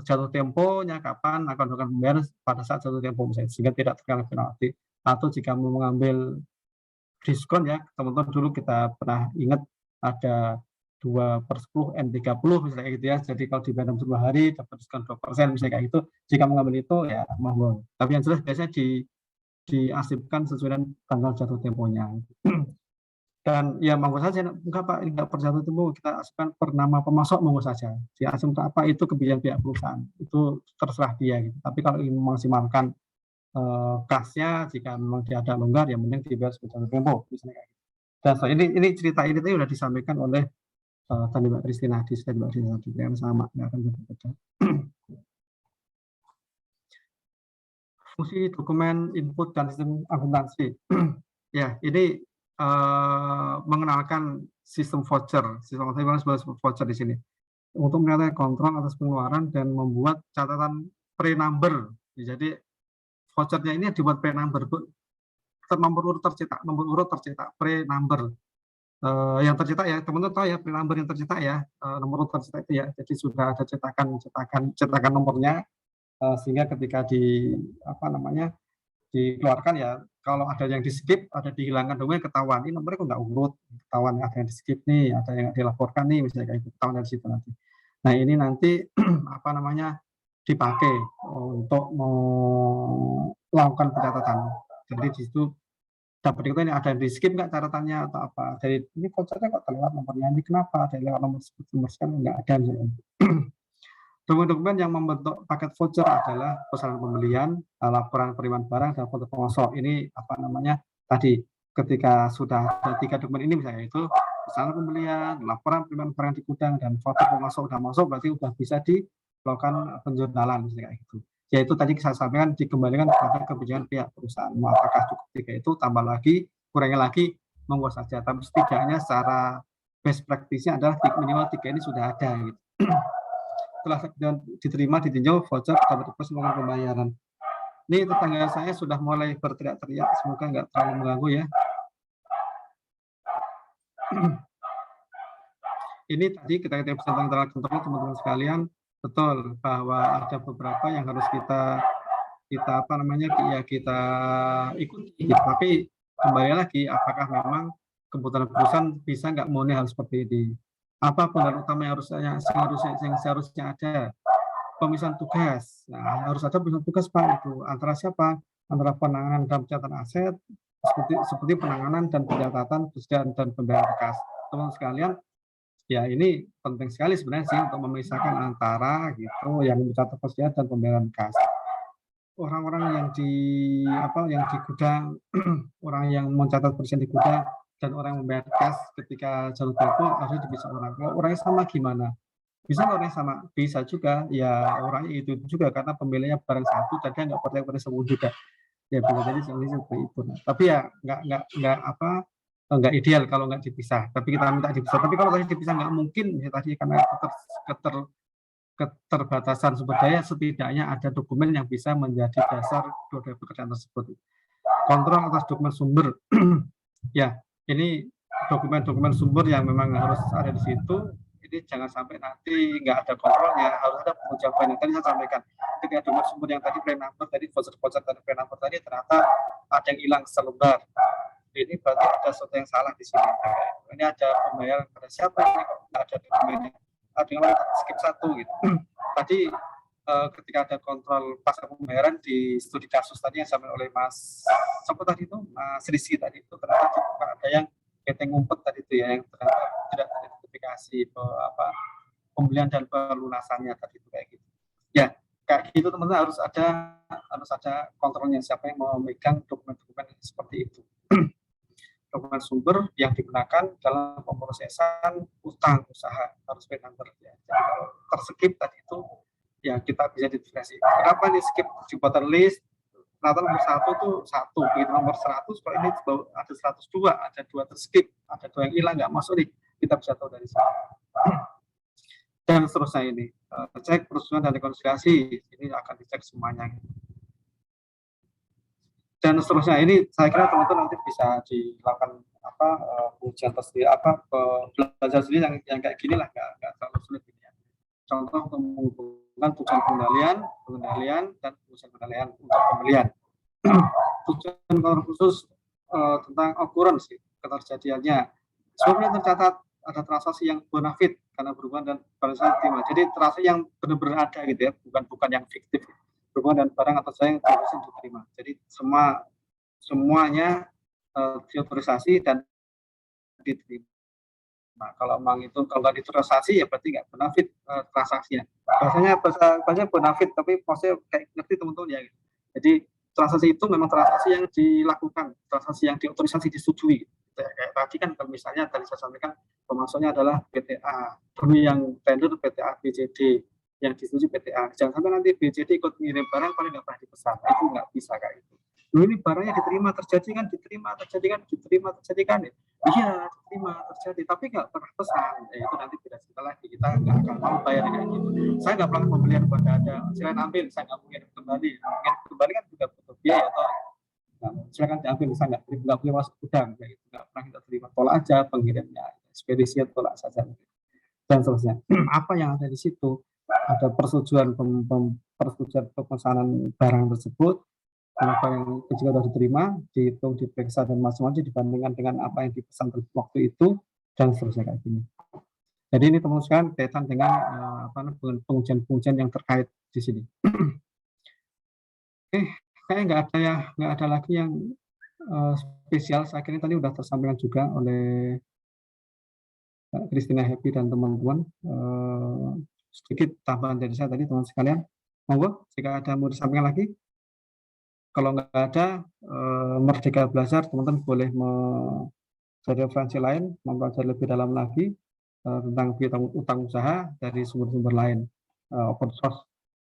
jatuh temponya kapan akan dilakukan pembayaran pada saat jatuh tempo misalnya, sehingga tidak terkena penalti. Atau jika mau mengambil diskon ya, teman-teman dulu kita pernah ingat ada 2/10 N30 misalnya gitu ya. Jadi kalau dibayar dalam 10 hari dapat diskon 2% misalnya kayak gitu. Jika mengambil itu ya monggo. Tapi yang jelas biasanya diasipkan sesuai dengan tanggal jatuh temponya. Dan ya monggo saja, enggak Pak, enggak per jatuh tempo, kita asipkan per nama pemasok monggo saja. Diasumsi apa itu kebijakan pihak perusahaan. Itu terserah dia gitu. Tapi kalau ingin memaksimalkan kasnya, jika memang dia ada longgar ya mending dibayar sebagai jatuh tempo misalnya kayak gitu. Dan so, ini cerita ini tadi sudah disampaikan oleh tadi Mbak Kristina di slide Mbak Kristina juga yang sama, nggak akan berbeda. Fungsi dokumen input dan sistem akuntansi. Ya, ini mengenalkan sistem voucher, sistem voucher di sini untuk mengenai kontrol atas pengeluaran dan membuat catatan pre-number. Jadi vouchernya ini dibuat pre-number, nomor urut tercetak pre-number. Yang tercetak ya, teman-teman tahu ya, pre-number yang tercetak ya, nomor urut tercetak itu ya. Jadi sudah ada cetakan nomornya, sehingga ketika dikeluarkan ya, kalau ada yang di skip, ada dihilangkan dokumen, ketahuan ini nomornya kok nggak urut, ketahuan ada yang di skip nih, ada yang dilaporkan nih, misalnya kayak gitu, ketahuan dari situ nanti. Nah ini nanti dipakai untuk melakukan pencatatan. Jadi di situ dapat diketahui ada yang di skip nggak catatannya atau apa. Jadi ini vouchernya kok terlewat nomornya, ini kenapa ada yang lewat nomor sekian nggak ada misalnya. Dokumen-dokumen yang membentuk paket voucher adalah pesanan pembelian, laporan penerimaan barang, dan foto pemasok. Ini tadi ketika sudah ada 3 dokumen ini misalnya itu pesanan pembelian, laporan penerimaan barang di gudang, dan foto pemasok sudah masuk, berarti sudah bisa dilakukan penjurnalan misalnya kayak gitu. Yaitu tadi saya sampaikan dikembalikan kepada kebijakan pihak perusahaan. Apakah cukup 3 itu, tambah lagi, kurangi lagi, monggo saja. Tapi setidaknya secara best practice-nya adalah minimal 3 ini sudah ada gitu. Setelah diterima, ditinjau, voucher dapat diproses melakukan pembayaran. Ini tetangga saya sudah mulai berteriak-teriak, semoga nggak terlalu mengganggu ya. Ini tadi kita tentang kontrol teman-teman sekalian, betul bahwa ada beberapa yang harus kita ikuti. Tapi kembali lagi, apakah memang kebutuhan perusahaan bisa nggak memenuhi hal seperti ini? Apa penggunaan utama yang seharusnya ada? Pemisahan tugas. Nah, harus ada pemisahan tugas Pak itu antara siapa? Antara penanganan dan pencatatan aset, seperti penanganan dan pencatatan persediaan dan pembayaran kas. Teman-teman sekalian, ya ini penting sekali sebenarnya sih untuk memisahkan antara gitu yang mencatat persediaan dan pembayaran kas. Orang-orang yang di gudang, orang yang mencatat persediaan di gudang, dan orang yang membayar kas ketika jatuh tempo harus dipisah orang. Kalau orangnya sama gimana? Bisa orangnya sama, bisa juga ya orangnya itu juga karena pemiliknya barang satu dan dia nggak percaya pada semua juga. Ya bisa jadi seperti itu. Nah, tapi ya nggak ideal kalau nggak dipisah. Tapi kita minta dipisah. Tapi kalau tadi dipisah nggak mungkin ya tadi karena keterbatasan sumber daya, setidaknya ada dokumen yang bisa menjadi dasar dua pekerjaan tersebut. Kontrol atas dokumen sumber. Ya, ini dokumen-dokumen sumber yang memang harus ada di situ. Ini jangan sampai nanti nggak ada kontrolnya, harus ada pengucapan yang tadi saya sampaikan. Ketika dokumen sumber yang tadi plan number tadi, voucher tadi plan number tadi ternyata ada yang hilang selembar. Ini berarti ada sesuatu yang salah di sini. Ini ada pembayaran pada siapa ini kok nggak ada dokumennya. Ada yang skip satu gitu. Tadi ketika ada kontrol pasca pembayaran di studi kasus tadi yang disampaikan oleh Mas siapa tadi itu Mas Rizky tadi itu ternyata juga ada yang PT ngumpet tadi itu ya yang ternyata tidak teridentifikasi pembelian dan pelunasannya tadi itu kayak gitu. Ya kayak gitu teman-teman harus ada kontrolnya siapa yang mau memegang dokumen-dokumen seperti itu. Dokumen sumber yang digunakan dalam pemrosesan utang usaha harus plan number ya. Jadi kalau terskip tadi itu ya kita bisa identifikasi. Kenapa nih skip dibuat list? Ternyata nomor 1 tuh 1, begitu nomor 100 kalau ini ada 102, ada 2 terskip, ada 2 yang hilang nggak masuk nih, kita bisa tahu dari sana. Dan seterusnya ini cek persetujuan dan rekonsiliasi, ini akan dicek semuanya. Dan seterusnya ini saya kira teman-teman nanti bisa dilakukan pengujian tersendiri belajar sendiri yang kayak gini lah nggak terlalu sulit ini ya. Contoh untuk menghubungkan tujuan pengendalian dan tujuan pengendalian untuk pembelian. Tujuan khusus tentang occurrence keterjadiannya. Sebelumnya tercatat ada transaksi yang bonafit karena berhubungan dan barang terima. Jadi transaksi yang benar-benar ada gitu ya, bukan yang fiktif. Berhubungan dan barang atau jasa yang diterima. Jadi semuanya diotorisasi dan diterima. Nah, kalau memang itu kalau nggak diotorisasi ya berarti nggak bonafit transaksinya. Bahasanya bonafit tapi maksudnya kayak ngerti teman-teman ya. Jadi transaksi itu memang transaksi yang dilakukan, transaksi yang diotorisasi disetujui. Kayak tadi kan kalau misalnya tadi saya sampaikan pemasoknya adalah PTA, dulu yang tender PTA BCD yang disetujui PTA. Jangan sampai nanti BCD ikut ngirim barang paling nggak pernah dipesan. Itu nggak bisa kayak itu. Loh ini barangnya diterima, terjadi kan, terjadi kan. Iya, diterima, terjadi, tapi nggak pernah pesan. Itu nanti tidak setelah kita nggak akan mau bayar kayak gitu. Saya nggak pernah pembelian pada ada, silakan ambil, saya nggak mungkin kembali. Mungkin kembali kan juga butuh biaya atau silakan diambil, saya nggak boleh masuk gudang, kayak gitu. Nggak pernah kita terima, tolak aja pengirimnya, ekspedisi tolak saja. Dan seterusnya. Apa yang ada di situ? Ada persetujuan pemesanan barang tersebut, apa yang jika sudah diterima, dihitung, diperiksa dan macam-macam dibandingkan dengan apa yang dipesan waktu itu dan seterusnya kayak gini. Jadi ini teman-teman sekalian kaitan dengan pengujian-pengujian yang terkait di sini. Kayak nggak ada lagi yang spesial. Saya kira tadi sudah tersampaikan juga oleh Christina Happy dan teman-teman. Sedikit tambahan dari saya tadi teman sekalian. Monggo jika ada mau disampaikan lagi. Kalau nggak ada Merdeka Belajar, teman-teman boleh mencari referensi lain, mempelajari lebih dalam lagi tentang utang usaha dari sumber-sumber lain open source,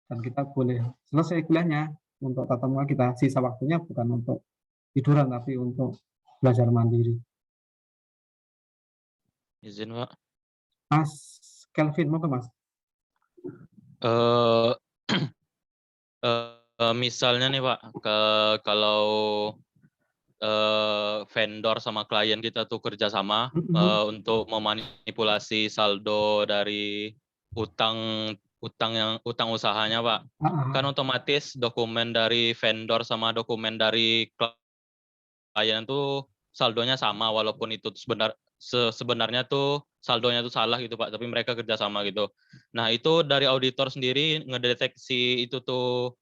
dan kita boleh selesai kuliahnya untuk tatap muka kita. Sisa waktunya bukan untuk tiduran tapi untuk belajar mandiri. Izin Pak. Mas Kelvin, mau ke Mas? Misalnya nih Pak, kalau vendor sama klien kita tuh kerjasama untuk memanipulasi saldo dari utang usahanya Pak, kan otomatis dokumen dari vendor sama dokumen dari klien tuh saldonya sama, walaupun itu sebenarnya tuh saldonya tuh salah gitu Pak, tapi mereka kerjasama gitu. Nah itu dari auditor sendiri ngedeteksi itu tuh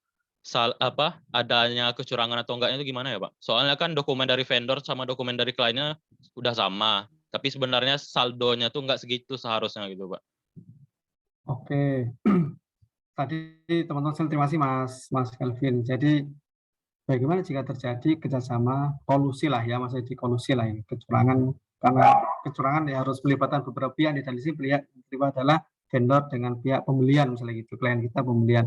adanya kecurangan atau enggaknya itu gimana ya Pak? Soalnya kan dokumen dari vendor sama dokumen dari kliennya udah sama, tapi sebenarnya saldonya tuh nggak segitu seharusnya gitu Pak. Oke, tadi teman-teman terima kasih Mas Kelvin. Jadi bagaimana jika terjadi kerjasama kolusi lah ya, maksudnya di kolusi lah ini kecurangan, karena kecurangan ya harus melibatkan beberapa pihak, dan di sini terlibat adalah vendor dengan pihak pembelian misalnya gitu, klien kita pembelian.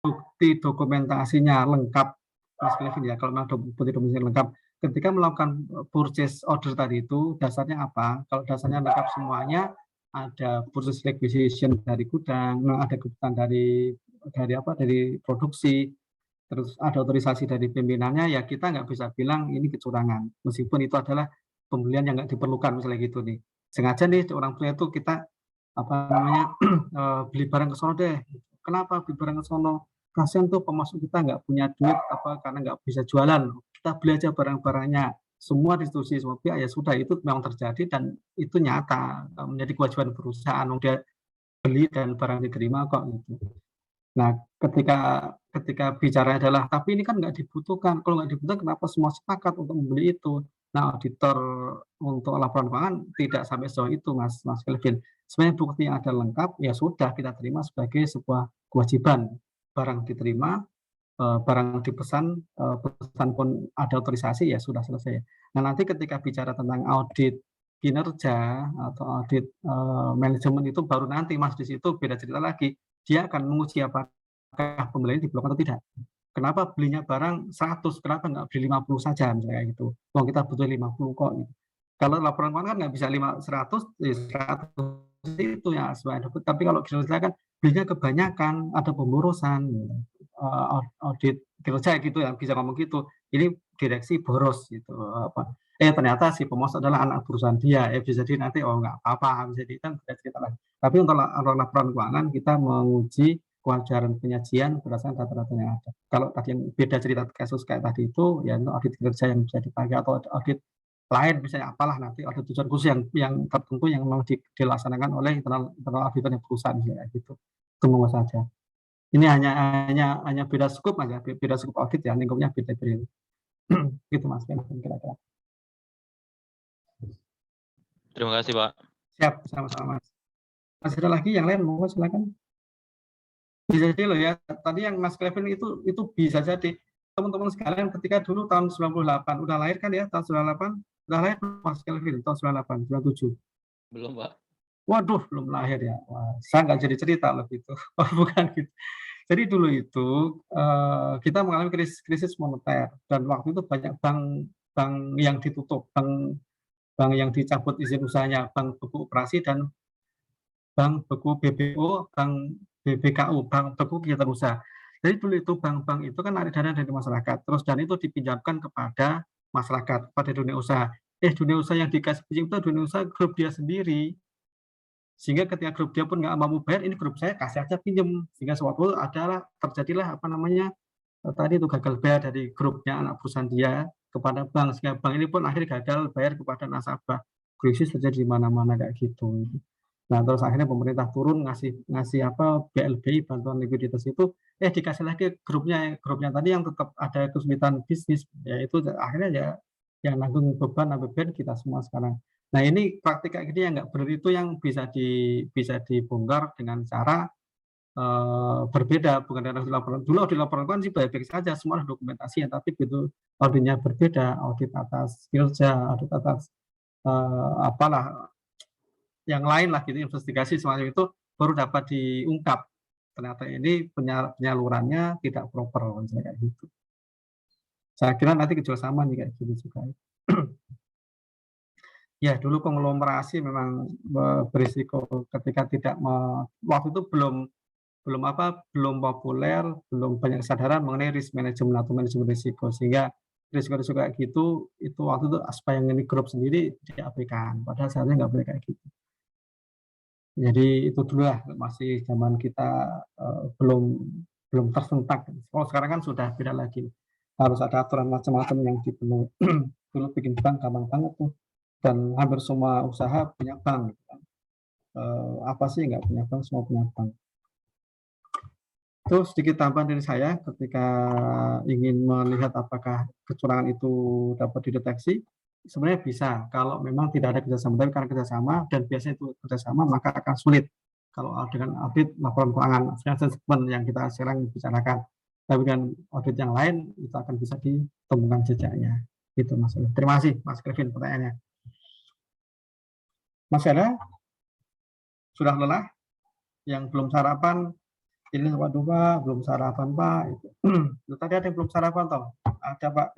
Bukti dokumentasinya lengkap, Mas Kevin ya, kalau memang bukti dokumentasinya lengkap. Ketika melakukan purchase order tadi itu, dasarnya apa? Kalau dasarnya lengkap semuanya, ada purchase requisition dari gudang, ada kebutuhan dari produksi, terus ada otorisasi dari pimpinannya, ya kita nggak bisa bilang ini kecurangan. Meskipun itu adalah pembelian yang nggak diperlukan, misalnya gitu nih. Sengaja nih orang punya itu kita beli barang ke sono deh. Kenapa beli barang ke sono? Kasian tuh pemasok kita nggak punya duit karena nggak bisa jualan. Kita beli aja barang-barangnya. Semua diskusi semua pihak ya sudah, itu memang terjadi dan itu nyata menjadi kewajiban perusahaan. Dia beli dan barang diterima kok gitu. Nah, ketika bicara adalah tapi ini kan nggak dibutuhkan. Kalau nggak dibutuhkan, kenapa semua sepakat untuk membeli itu? Nah, auditor untuk laporan keuangan tidak sampai sejauh itu, Mas Kelvin. Sebenarnya bukti yang ada lengkap, ya sudah kita terima sebagai sebuah kewajiban. Barang diterima, barang dipesan, pesan pun ada otorisasi, ya sudah selesai. Nah, nanti ketika bicara tentang audit kinerja atau audit manajemen itu baru nanti, Mas, di situ beda cerita lagi. Dia akan menguji apakah pembelian diperlukan atau tidak. Kenapa belinya barang 100, kenapa nggak beli 50 saja, misalnya gitu. Uang kita butuh 50 kok. Gitu. Kalau laporan keuangan kan nggak bisa 100, ya 100 itu ya sesuai. Tapi kalau kinerja kan belinya kebanyakan, ada pemborosan, audit kinerja gitu ya, bisa ngomong gitu. Ini direksi boros gitu. Ternyata si pemasok adalah anak perusahaan dia. Bisa jadi nanti nggak apa-apa, bisa jadi kan beda cerita lagi. Tapi untuk laporan keuangan kita menguji kewajaran penyajian berdasarkan data-data yang ada. Kalau tadi yang beda cerita kasus kayak tadi itu, ya audit kinerja yang bisa dipakai atau audit lain misalnya apalah nanti ada tujuan khusus yang tertentu yang memang dilaksanakan oleh internal auditor yang perusahaan ya gitu. Tunggu saja. Ini hanya beda scope aja, beda scope audit ya, lingkupnya beda-beda. Gitu Mas, kira-kira. Terima kasih, Pak. Siap, sama-sama Mas. Masih ada lagi yang lain, mau silakan. Bisa jadi loh ya, tadi yang Mas Kevin itu bisa jadi teman-teman sekalian ketika dulu tahun 98 udah lahir kan ya, tahun 98 udah lahir Mas Kevin tahun 98, 97. Belum, Pak. Waduh, belum lahir ya. Wah, saya nggak jadi cerita loh gitu. Oh, bukan gitu. Jadi dulu itu kita mengalami krisis moneter dan waktu itu banyak bank yang ditutup, bank yang dicabut izin usahanya, bank beku operasi dan bank beku BBO, bank BBKU, bank beku kegiatan usaha. Jadi dulu itu bank-bank itu kan narik dana dari masyarakat, terus dan itu dipinjamkan kepada masyarakat, pada dunia usaha. Dunia usaha yang dikasih pinjam itu dunia usaha grup dia sendiri. Sehingga ketika grup dia pun nggak mampu bayar, ini grup saya kasih aja pinjam. Sehingga suatu terjadilah tadi itu gagal bayar dari grupnya anak perusahaan dia kepada bank. Sehingga bank ini pun akhirnya gagal bayar kepada nasabah. Krisis terjadi di mana-mana kayak gitu. Nah, terus akhirnya pemerintah turun ngasih BLBI, bantuan likuiditas itu, dikasih lagi grupnya tadi yang tetap ada kesulitan bisnis, yaitu akhirnya ya yang nanggung beban APBN kita semua sekarang. Nah, ini praktik kayak gini yang nggak benar itu yang bisa dibongkar dengan cara berbeda, bukan dengan laporan. Dulu audit laporan kan sih baik-baik saja, semua ada dokumentasi, tapi begitu auditnya berbeda, audit atas kinerja, audit atas yang lain lah gitu, investigasi semacam itu baru dapat diungkap. Ternyata ini penyalurannya tidak proper, misalnya kayak gitu. Saya kira nanti kerjasama nih kayak gitu juga. Ya, dulu konglomerasi memang berisiko ketika tidak waktu itu belum populer, belum banyak kesadaran mengenai risk management atau manajemen risiko, sehingga risiko-risiko kayak gitu itu waktu itu aspek yang ini grup sendiri diabaikan, padahal seharusnya nggak boleh kayak gitu. Jadi itu dulu lah, masih zaman kita belum tersentak. Kalau sekarang kan sudah beda lagi, harus ada aturan macam-macam yang dipenuhi. Dulu bikin bank gampang banget tuh, dan hampir semua usaha punya bank. Apa sih nggak punya bank, semua punya bank. Terus sedikit tambahan dari saya ketika ingin melihat apakah kecurangan itu dapat dideteksi, sebenarnya bisa kalau memang tidak ada kerjasama, tapi karena kerjasama dan biasanya itu kerjasama maka akan sulit kalau dengan audit laporan keuangan financial statement yang kita sekarang bicarakan. Tapi dengan audit yang lain itu akan bisa ditemukan jejaknya. Itu Mas. Terima kasih Mas Kevin pertanyaannya. Mas Hera, sudah lelah? Yang belum sarapan, ini waduh Pak, belum sarapan Pak. Tadi ada yang belum sarapan toh? Ada Pak.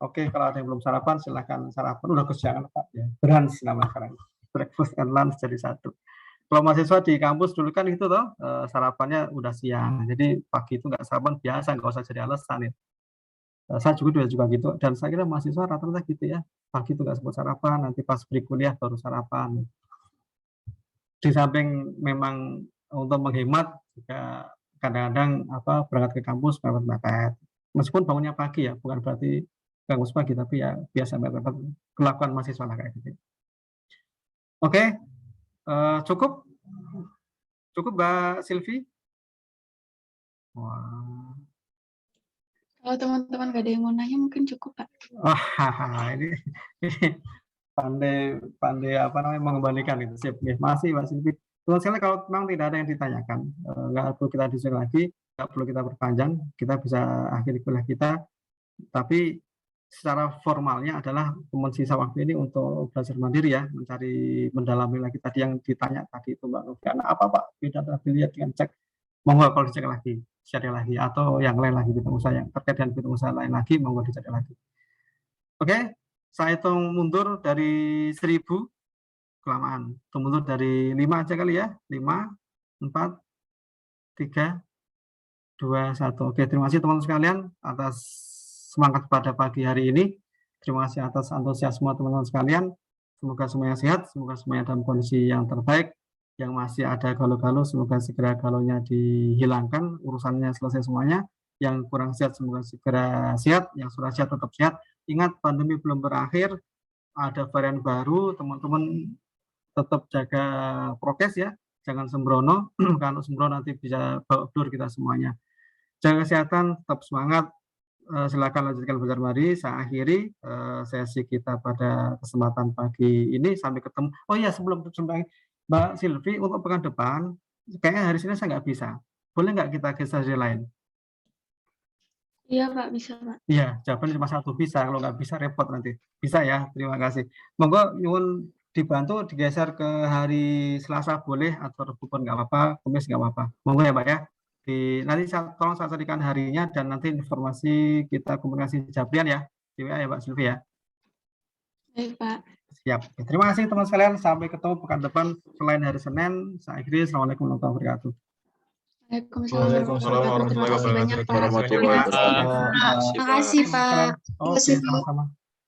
Oke, kalau ada yang belum sarapan, silakan sarapan. Udah kesiangan Pak. Ya. Brunch nama sekarang. Breakfast and lunch jadi satu. Kalau mahasiswa di kampus dulu kan gitu toh, sarapannya udah siang. Jadi pagi itu nggak sarapan biasa, nggak usah jadi alasan ya. Saya juga gitu. Dan saya kira mahasiswa rata-rata gitu ya. Pagi itu nggak sempat sarapan, nanti pas break kuliah baru sarapan. Di samping memang untuk menghemat, juga kadang-kadang berangkat ke kampus mepet-mepet. Meskipun bangunnya pagi ya, bukan berarti kampus pagi, tapi ya biasa mepet-mepet kelakuan mahasiswa lah kayak gitu. Oke, cukup Mbak Silvi. Wah. Kalau teman-teman nggak ada yang mau nanya, mungkin cukup Pak. Ini pandai mengembalikan itu. Sip. Masih Mbak Silvi. Sebenarnya kalau memang tidak ada yang ditanyakan, nggak perlu kita diskusi lagi, nggak perlu kita perpanjang, kita bisa akhiri kuliah kita. Tapi secara formalnya adalah teman sisa waktu ini untuk belajar mandiri ya, mendalami lagi tadi yang ditanya tadi itu Mbak Novi. Karena apa Pak? Beda lihat dengan cek, monggo kalau dicek lagi, cari lagi, atau yang lain lagi bidang usaha yang terkait dengan bidang usaha lain lagi, monggo dicari lagi. Oke, saya hitung mundur dari 1000. Kelamaan. Mundur dari 5 aja kali ya. 5, 4, 3, 2, 1. Oke, terima kasih teman-teman sekalian atas semangat pada pagi hari ini. Terima kasih atas antusiasme teman-teman sekalian. Semoga semuanya sehat, semoga semuanya dalam kondisi yang terbaik. Yang masih ada galau-galau, semoga segera galaunya dihilangkan, urusannya selesai semuanya. Yang kurang sehat, semoga segera sehat. Yang sudah sehat, tetap sehat. Ingat, pandemi belum berakhir. Ada varian baru, teman-teman tetap jaga prokes ya, jangan sembrono, kalau sembrono nanti bisa bawa blur kita semuanya. Jaga kesehatan, tetap semangat, silakan lanjutkan belajar mari. Saya akhiri sesi kita pada kesempatan pagi ini, sampai ketemu. Oh iya, sebelum Mbak Silvi, untuk pekan depan, kayaknya hari Senin saya nggak bisa. Boleh nggak kita ke sesi lain? Iya Pak, bisa Pak. Iya, jawabannya cuma satu, bisa. Kalau nggak bisa repot nanti. Bisa ya, terima kasih. Monggo nyuwun dibantu digeser ke hari Selasa boleh, atau Rabu pun nggak apa-apa, Kamis nggak apa-apa. Monggo ya Pak ya. Nanti tolong saya carikan harinya dan nanti informasi kita komunikasi Jabrian ya. Di WA ya Pak Silvi ya. Baik Pak. Siap. Terima kasih teman sekalian. Sampai ketemu pekan depan selain hari Senin. Saya akhiri. Assalamualaikum warahmatullahi wabarakatuh. Waalaikumsalam warahmatullahi wabarakatuh. Terima kasih Pak. Terima kasih Pak. Oke, sama-sama.